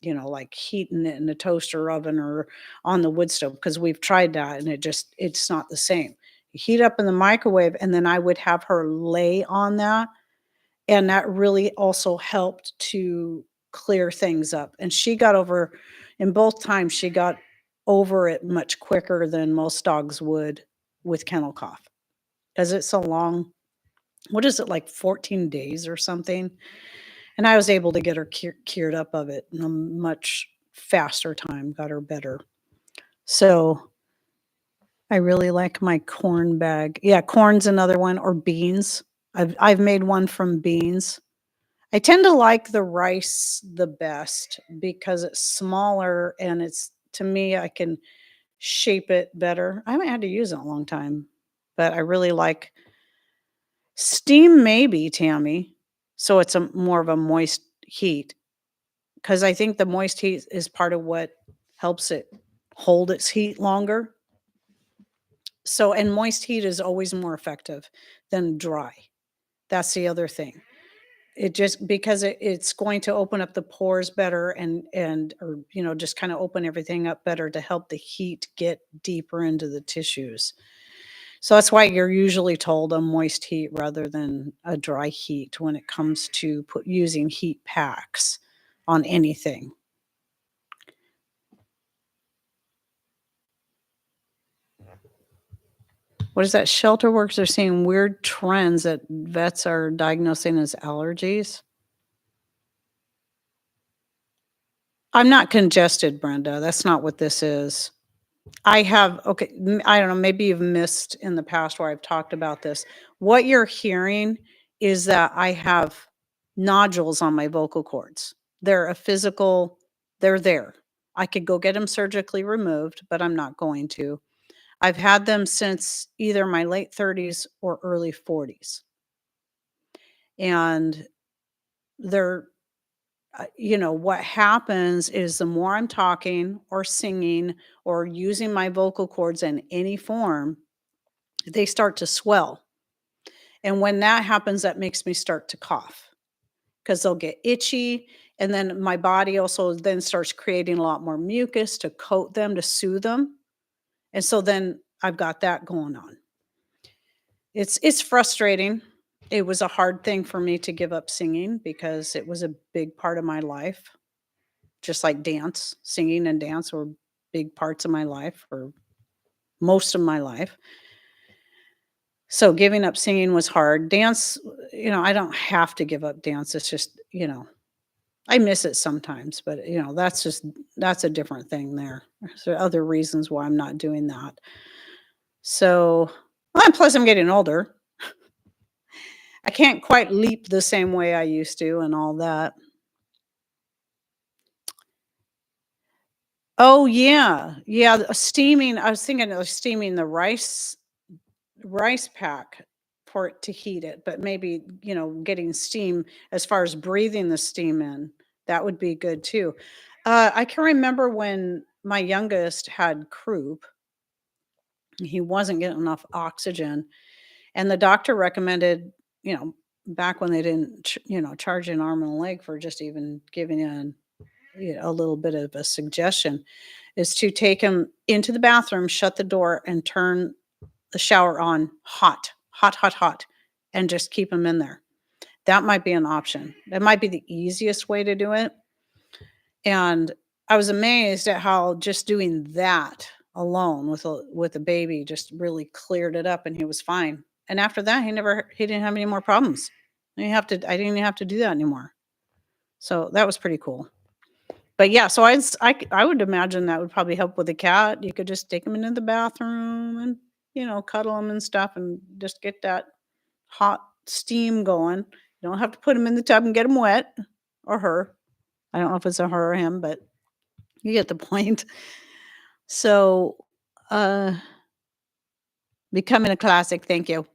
like heating it in a toaster oven or on the wood stove, because we've tried that and it's not the same. You heat up in the microwave, and then I would have her lay on that, and that really also helped to clear things up. And she got over, in both times, she got over it much quicker than most dogs would with kennel cough, because it's so long. What is it, like 14 days or something? And I was able to get her cured up of it in a much faster time, got her better. So I really like my corn bag. Yeah, corn's another one, or beans. I've made one from beans. I tend to like the rice the best because it's smaller, and it's, to me, I can shape it better. I haven't had to use it in a long time, but I really like steam, maybe, Tammy. So it's a more of a moist heat, because I think the moist heat is part of what helps it hold its heat longer. So, and moist heat is always more effective than dry. That's the other thing. It just, because it's going to open up the pores better, and or just kind of open everything up better to help the heat get deeper into the tissues. So that's why you're usually told a moist heat rather than a dry heat when it comes to using heat packs on anything. What is that? Shelter workers are seeing weird trends that vets are diagnosing as allergies. I'm not congested, Brenda. That's not what this is. I have, okay, I don't know, maybe you've missed in the past where I've talked about this. What you're hearing is that I have nodules on my vocal cords. They're a physical, they're there. I could go get them surgically removed, but I'm not going to. I've had them since either my late 30s or early 40s. And they're, what happens is the more I'm talking or singing or using my vocal cords in any form, they start to swell. And when that happens, that makes me start to cough because they'll get itchy. And then my body also then starts creating a lot more mucus to coat them, to soothe them. And so then I've got that going on. It's frustrating. It was a hard thing for me to give up singing because it was a big part of my life. Just like dance, singing and dance were big parts of my life for most of my life. So giving up singing was hard. Dance, I don't have to give up dance. It's just, I miss it sometimes, but that's a different thing there. There are other reasons why I'm not doing that. So, well, and plus I'm getting older. I can't quite leap the same way I used to and all that. Oh yeah. Yeah, steaming. I was thinking of steaming the rice pack for it to heat it, but maybe, getting steam as far as breathing the steam in, that would be good too. I can remember when my youngest had croup, he wasn't getting enough oxygen, and the doctor recommended, back when they didn't, charge an arm and a leg for just even giving a little bit of a suggestion, is to take him into the bathroom, shut the door, and turn the shower on hot, hot, hot, hot, and just keep him in there. That might be an option. That might be the easiest way to do it. And I was amazed at how just doing that alone with a baby just really cleared it up, and he was fine. And after that, he didn't have any more problems. I didn't even have to do that anymore. So that was pretty cool. But yeah, so I would imagine that would probably help with a cat. You could just take him into the bathroom and, cuddle him and stuff, and just get that hot steam going. You don't have to put him in the tub and get him wet, or her. I don't know if it's a her or him, but You get the point. So, becoming a classic. Thank you.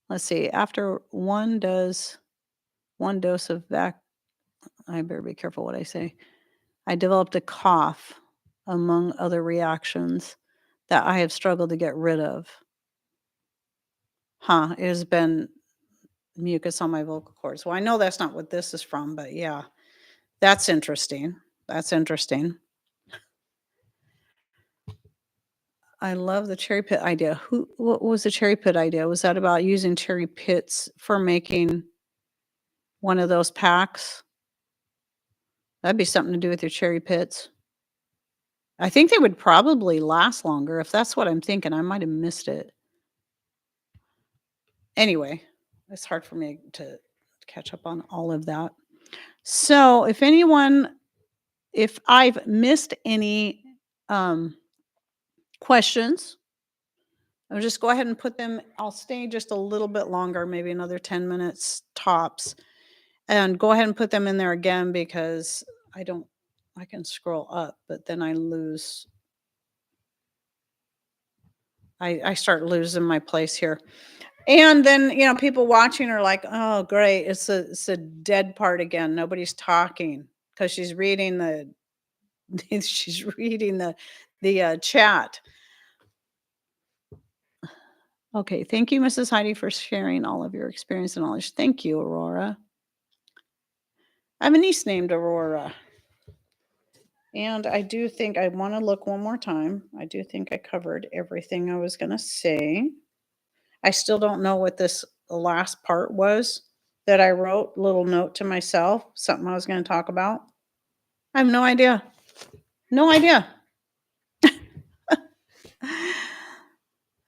Let's see. After one dose of I better be careful what I say. I developed a cough, among other reactions, that I have struggled to get rid of. It has been mucus on my vocal cords. Well, I know that's not what this is from, but yeah, that's interesting. That's interesting. I love the cherry pit idea. What was the cherry pit idea? Was that about using cherry pits for making one of those packs? That'd be something to do with your cherry pits. I think they would probably last longer if that's what I'm thinking. I might have missed it. Anyway, it's hard for me to catch up on all of that. So, if I've missed any questions, I'll just go ahead and put them. I'll stay just a little bit longer, maybe another 10 minutes tops, and go ahead and put them in there again because I can scroll up, but then I lose. I start losing my place here. And then, people watching are like, "Oh, great. It's a dead part again. Nobody's talking because she's reading the she's reading the chat." Okay, thank you, Mrs. Heidi, for sharing all of your experience and knowledge. Thank you, Aurora. I have a niece named Aurora. And I do think I want to look one more time. I do think I covered everything I was going to say. I still don't know what this last part was that I wrote, little note to myself, something I was going to talk about. I have no idea. No idea.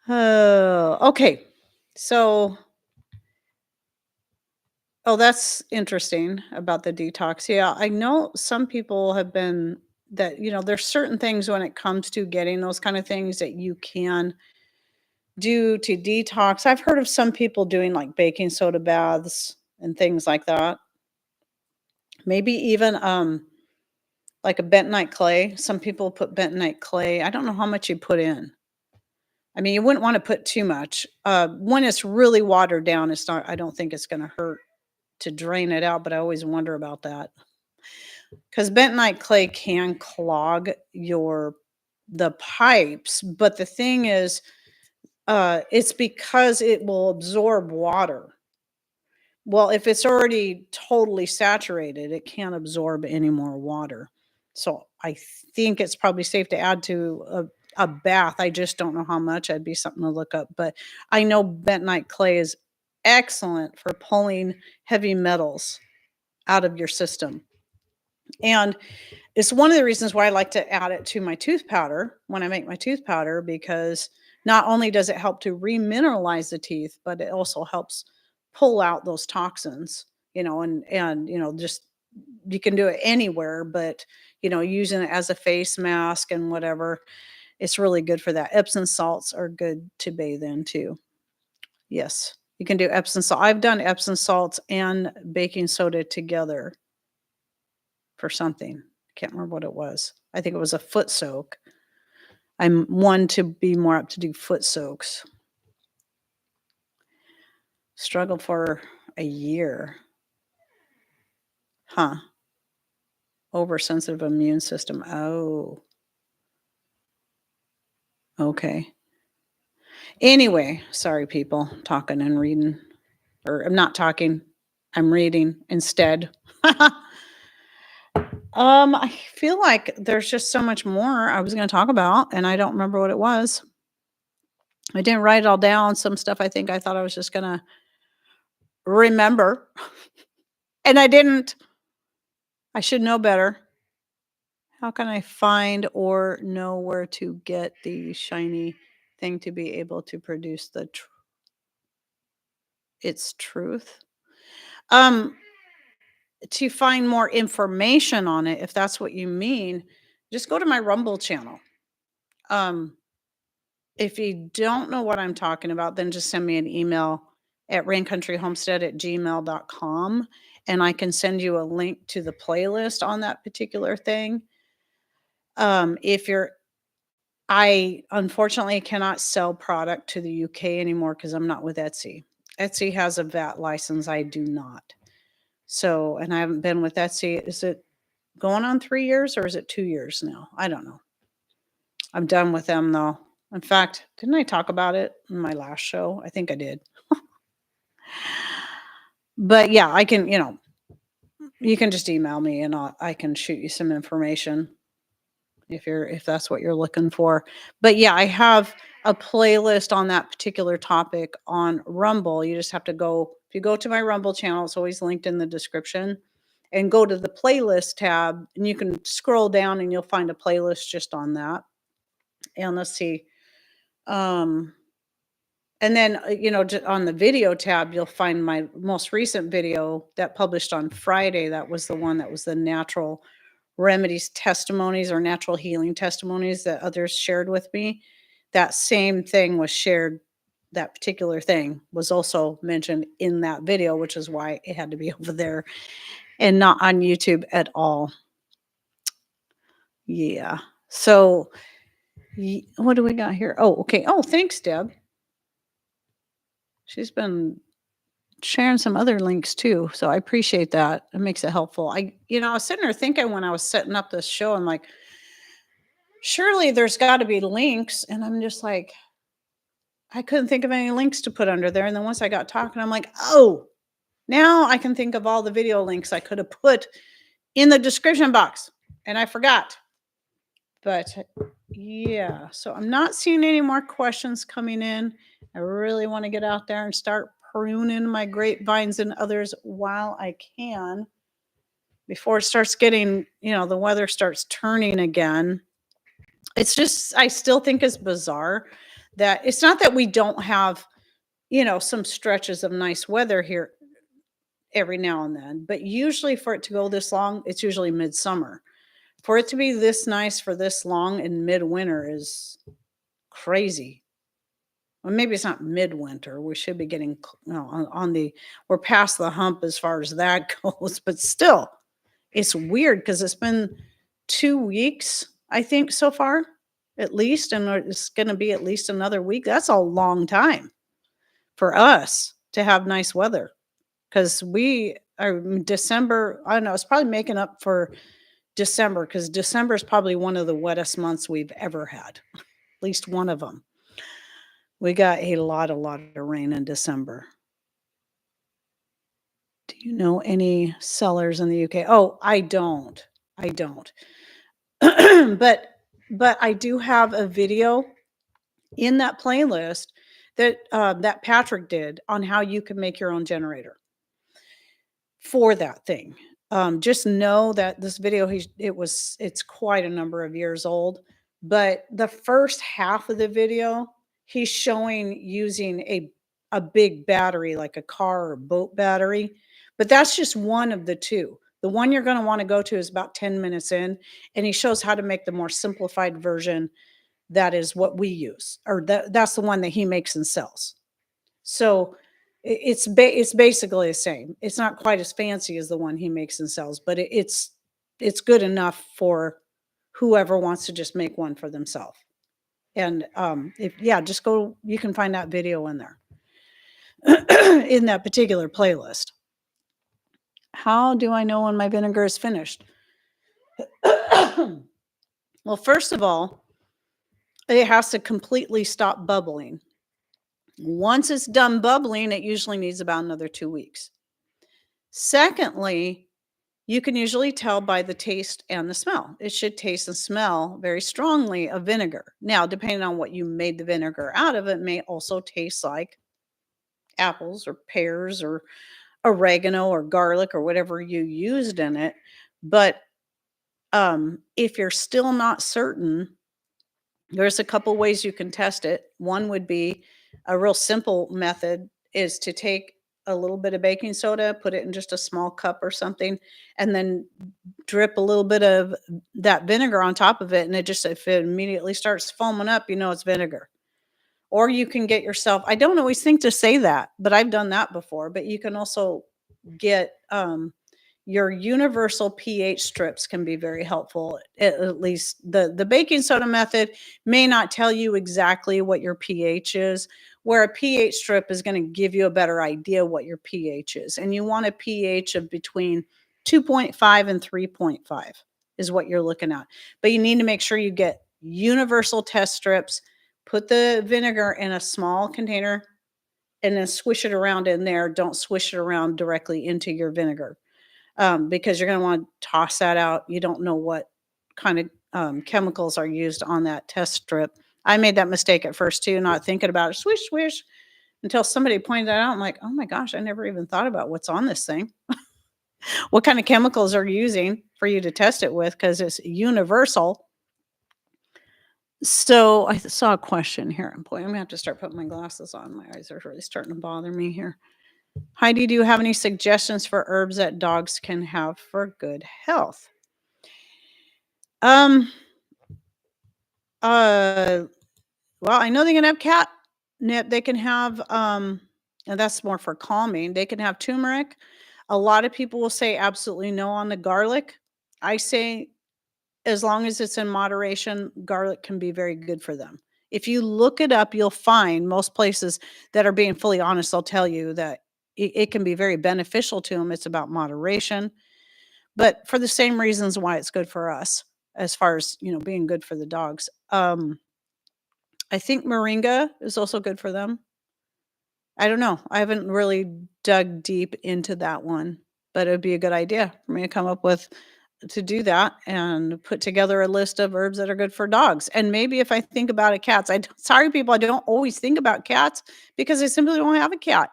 Okay. So, that's interesting about the detox. Yeah, I know some people have been that, there's certain things when it comes to getting those kind of things that you can do to detox. I've heard of some people doing like baking soda baths and things like that. Maybe even like a bentonite clay. Some people put bentonite clay. I don't know how much you put in. I mean, you wouldn't want to put too much. When it's really watered down, I don't think it's going to hurt to drain it out, but I always wonder about that. Because bentonite clay can clog the pipes, but the thing is, it's because it will absorb water. Well, if it's already totally saturated, it can't absorb any more water. So I think it's probably safe to add to a bath. I just don't know how much. That'd be something to look up. But I know bentonite clay is excellent for pulling heavy metals out of your system. And it's one of the reasons why I like to add it to my tooth powder when I make my tooth powder, because not only does it help to remineralize the teeth, but it also helps pull out those toxins, and just you can do it anywhere, but using it as a face mask and whatever, it's really good for that. Epsom salts are good to bathe in too. Yes, you can do Epsom salt. I've done Epsom salts and baking soda together for something. Can't remember what it was. I think it was a foot soak. I'm one to be more up to do foot soaks. Struggled for a year. Oversensitive immune system. Oh. Okay. Anyway, sorry people, talking and reading. Or I'm not talking, I'm reading instead. I feel like there's just so much more I was going to talk about, and I don't remember what it was. I didn't write it all down. Some stuff I thought I was just going to remember, and I didn't. I should know better. How can I find or know where to get the shiny thing to be able to produce its truth? To find more information on it, if that's what you mean, just go to my Rumble channel. If you don't know what I'm talking about, then just send me an email at rancountryhomestead@gmail.com, and I can send you a link to the playlist on that particular thing. If you're I unfortunately cannot sell product to the UK anymore because I'm not with Etsy. Etsy has a VAT license, I do not. So, and I haven't been with Etsy. Is it going on 3 years or is it 2 years now? I don't know. I'm done with them though. In fact, didn't I talk about it in my last show? I think I did. But yeah, I can, you can just email me and I can shoot you some information if that's what you're looking for. But yeah, I have a playlist on that particular topic on Rumble. You just have to go, if you go to my Rumble channel, it's always linked in the description, and go to the playlist tab, and you can scroll down and you'll find a playlist just on that. And let's see. And then, on the video tab, you'll find my most recent video that published on Friday. That was the one that was the natural remedies testimonies or natural healing testimonies that others shared with me. That same thing was shared. That particular thing was also mentioned in that video, which is why it had to be over there and not on YouTube at all. Yeah. So what do we got here? Oh, okay. Oh, thanks, Deb. She's been sharing some other links too. So I appreciate that. It makes it helpful. I was sitting there thinking when I was setting up this show, I'm like, surely there's got to be links. And I'm just like, I couldn't think of any links to put under there. And then once I got talking, I'm like, oh, now I can think of all the video links I could have put in the description box. And I forgot. But yeah, so I'm not seeing any more questions coming in. I really want to get out there and start pruning my grapevines and others while I can before it starts getting, the weather starts turning again. It's just, I still think it's bizarre that it's not that we don't have, some stretches of nice weather here every now and then, but usually for it to go this long, it's usually midsummer. For it to be this nice for this long in midwinter is crazy. Well, maybe it's not midwinter. We should be getting, we're past the hump as far as that goes, but still, it's weird because it's been 2 weeks, I think, so far, at least, and it's going to be at least another week. That's a long time for us to have nice weather because we are December. I don't know. It's probably making up for December because December is probably one of the wettest months we've ever had, at least one of them. We got a lot of rain in December. Do you know any sellers in the UK? Oh, I don't. but I do have a video in that playlist that Patrick did on how you can make your own generator for that thing. Just know that this video, it's quite a number of years old, but the first half of the video, he's showing using a big battery, like a car or boat battery, but that's just one of the two. The one you're going to want to go to is about 10 minutes in, and he shows how to make the more simplified version. That is what we use, or that's the one that he makes and sells. So it's basically the same. It's not quite as fancy as the one he makes and sells, but it's good enough for whoever wants to just make one for themselves. And just go. You can find that video in there in that particular playlist. How do I know when my vinegar is finished? Well, first of all, it has to completely stop bubbling. Once it's done bubbling, it usually needs about another 2 weeks. Secondly, you can usually tell by the taste and the smell. It should taste and smell very strongly of vinegar. Now, depending on what you made the vinegar out of, it may also taste like apples or pears or oregano or garlic or whatever you used in it. But if you're still not certain, there's a couple ways you can test it. One would be a real simple method is to take a little bit of baking soda, put it in just a small cup or something, and then drip a little bit of that vinegar on top of it. And if it immediately starts foaming up, it's vinegar. Or you can get yourself, I don't always think to say that, but I've done that before, but you can also get your universal pH strips can be very helpful. At least the baking soda method may not tell you exactly what your pH is, where a pH strip is going to give you a better idea what your pH is. And you want a pH of between 2.5 and 3.5 is what you're looking at. But you need to make sure you get universal test strips, put the vinegar in a small container, and then swish it around in there. Don't swish it around directly into your vinegar, because you're going to want to toss that out. You don't know what kind of chemicals are used on that test strip. I made that mistake at first too, not thinking about it. Swish, swish, until somebody pointed that out. I'm like, oh my gosh, I never even thought about what's on this thing. What kind of chemicals are you using for you to test it with? Because it's universal. So I saw a question here. Boy, I'm going to have to start putting my glasses on. My eyes are really starting to bother me here. Heidi, do you have any suggestions for herbs that dogs can have for good health? Um, well, I know they can have catnip. They can have, and that's more for calming. They can have turmeric. A lot of people will say absolutely no on the garlic. I say, as long as it's in moderation, garlic can be very good for them. If you look it up, you'll find most places that are being fully honest, they'll tell you that it can be very beneficial to them. It's about moderation, but for the same reasons why it's good for us, as far as, being good for the dogs. I think moringa is also good for them. I don't know. I haven't really dug deep into that one, but it would be a good idea for me to come up with to do that and put together a list of herbs that are good for dogs. And maybe if I think about it, cats. Sorry, people, I don't always think about cats because I simply don't have a cat.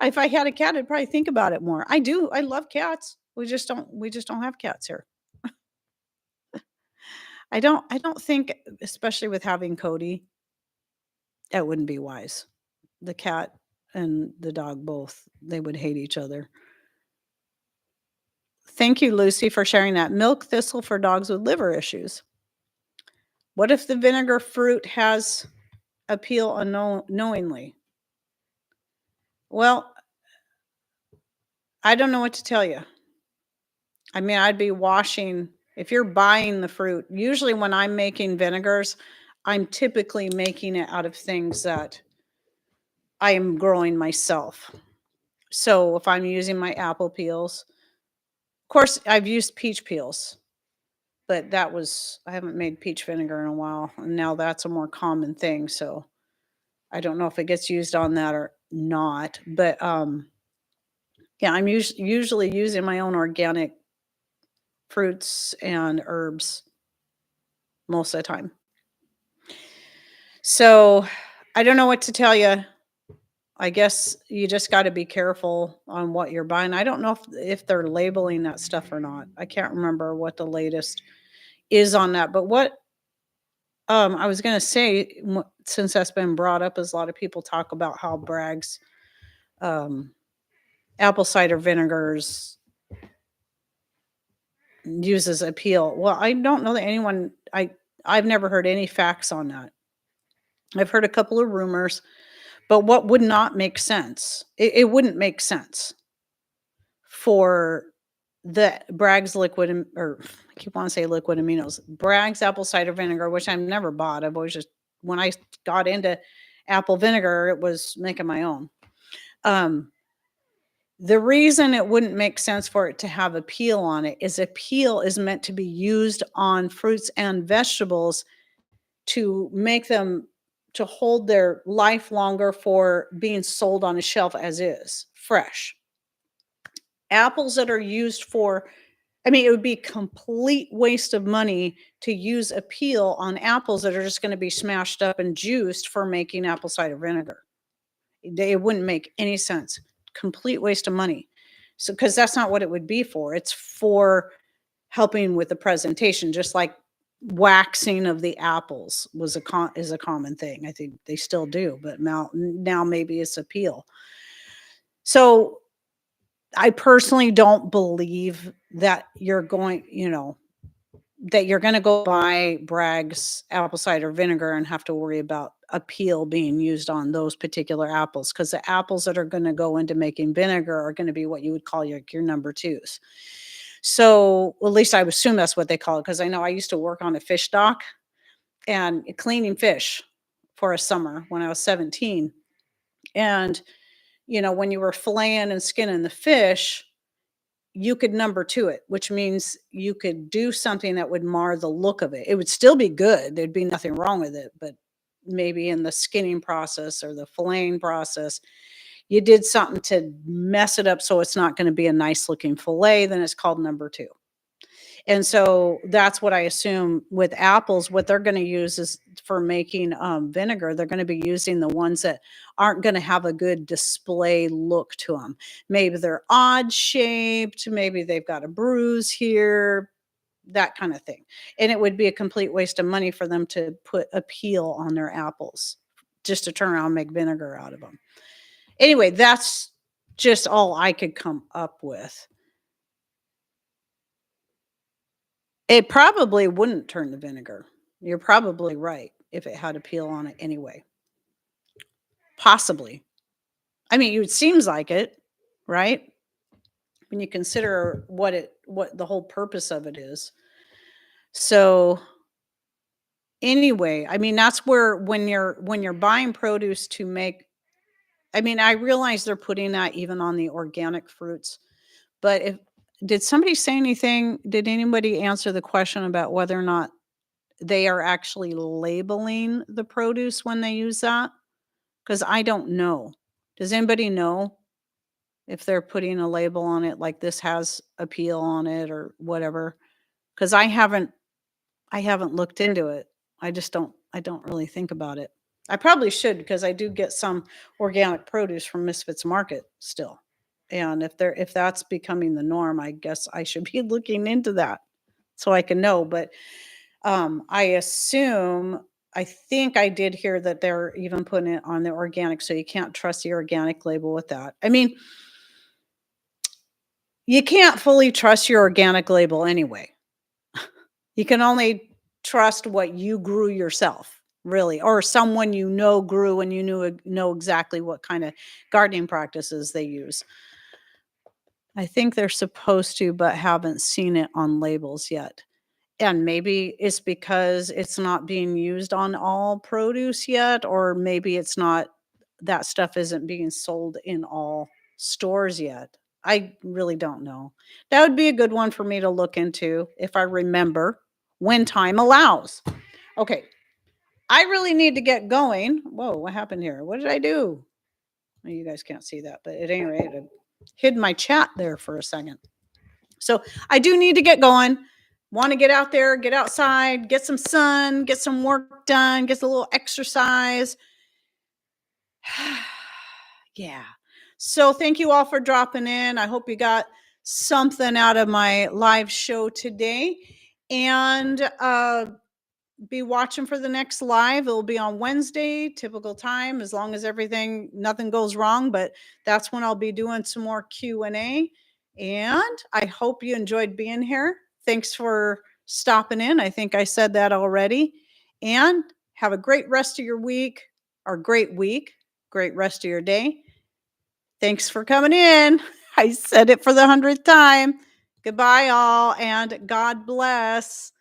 If I had a cat, I'd probably think about it more. I do. I love cats. We just don't. We just don't have cats here. I don't. I don't think, especially with having Cody, that wouldn't be wise. The cat and the dog both, they would hate each other. Thank you, Lucy, for sharing that. Milk thistle for dogs with liver issues. What if the vinegar fruit has appeal unknowingly? Well, I don't know what to tell you. I mean, I'd be washing, if you're buying the fruit, usually when I'm making vinegars, I'm typically making it out of things that I am growing myself. So if I'm using my apple peels, of course, I've used peach peels, but I haven't made peach vinegar in a while. And now that's a more common thing. So I don't know if it gets used on that or not. But yeah, I'm usually using my own organic fruits and herbs most of the time. So I don't know what to tell you. I guess you just got to be careful on what you're buying. I don't know if they're labeling that stuff or not. I can't remember what the latest is on that. But what I was going to say, since that's been brought up, is a lot of people talk about how Bragg's apple cider vinegars uses appeal. Well, I don't know that anyone. I've never heard any facts on that. I've heard a couple of rumors, but what would not make sense? It wouldn't make sense for the Bragg's liquid, or I keep wanting to say liquid aminos, Bragg's apple cider vinegar, which I've never bought. I've always just, when I got into apple vinegar, it was making my own. The reason it wouldn't make sense for it to have a peel on it is a peel is meant to be used on fruits and vegetables to make them to hold their life longer for being sold on a shelf as is, fresh. Apples that are used for, it would be complete waste of money to use a peel on apples that are just going to be smashed up and juiced for making apple cider vinegar. It wouldn't make any sense. Complete waste of money. So, because that's not what it would be for. It's for helping with the presentation, just like waxing of the apples is a common thing. I think they still do, but now maybe it's a peel. So I personally don't believe that you're going, that you're gonna go buy Bragg's apple cider vinegar and have to worry about a peel being used on those particular apples, because the apples that are gonna go into making vinegar are gonna be what you would call your number 2s. So, well, at least I would assume that's what they call it, because I know I used to work on a fish dock and cleaning fish for a summer when I was 17. And, when you were filleting and skinning the fish, you could number 2 it, which means you could do something that would mar the look of it. It would still be good. There'd be nothing wrong with it, but maybe in the skinning process or the filleting process, you did something to mess it up so it's not going to be a nice looking fillet. Then it's called number 2. And so that's what I assume with apples, what they're going to use is for making vinegar. They're going to be using the ones that aren't going to have a good display look to them. Maybe they're odd shaped. Maybe they've got a bruise here, that kind of thing. And it would be a complete waste of money for them to put a peel on their apples just to turn around and make vinegar out of them. Anyway, that's just all I could come up with. It probably wouldn't turn to vinegar. You're probably right if it had a peel on it anyway. Possibly. I mean, it seems like it, right? When you consider what the whole purpose of it is. So anyway, I mean, that's where when you're buying produce to make, I mean, I realize they're putting that even on the organic fruits, but did somebody say anything? Did anybody answer the question about whether or not they are actually labeling the produce when they use that? Because I don't know. Does anybody know if they're putting a label on it like this has a peel on it or whatever? Because I haven't looked into it. I don't really think about it. I probably should, because I do get some organic produce from Misfits Market still. And if that's becoming the norm, I guess I should be looking into that so I can know. But I think I did hear that they're even putting it on the organic, so you can't trust the organic label with that. I mean, you can't fully trust your organic label anyway. You can only trust what you grew yourself, really, or someone grew and know exactly what kind of gardening practices they use. I think they're supposed to, but haven't seen it on labels yet. And maybe it's because it's not being used on all produce yet, or maybe that stuff isn't being sold in all stores yet. I really don't know. That would be a good one for me to look into if I remember when time allows. Okay. I really need to get going. Whoa, what happened here? What did I do? Well, you guys can't see that, but at any rate, I hid my chat there for a second. So I do need to get going. Want to get out there, get outside, get some sun, get some work done, get a little exercise. Yeah. So thank you all for dropping in. I hope you got something out of my live show today. And be watching for the next live. It'll be on Wednesday, typical time, as long as nothing goes wrong. But that's when I'll be doing some more Q&A. And I hope you enjoyed being here. Thanks for stopping in. I think I said that already. And have a great rest of your week, or great week, great rest of your day. Thanks for coming in. I said it for the 100th time. Goodbye, all, and God bless.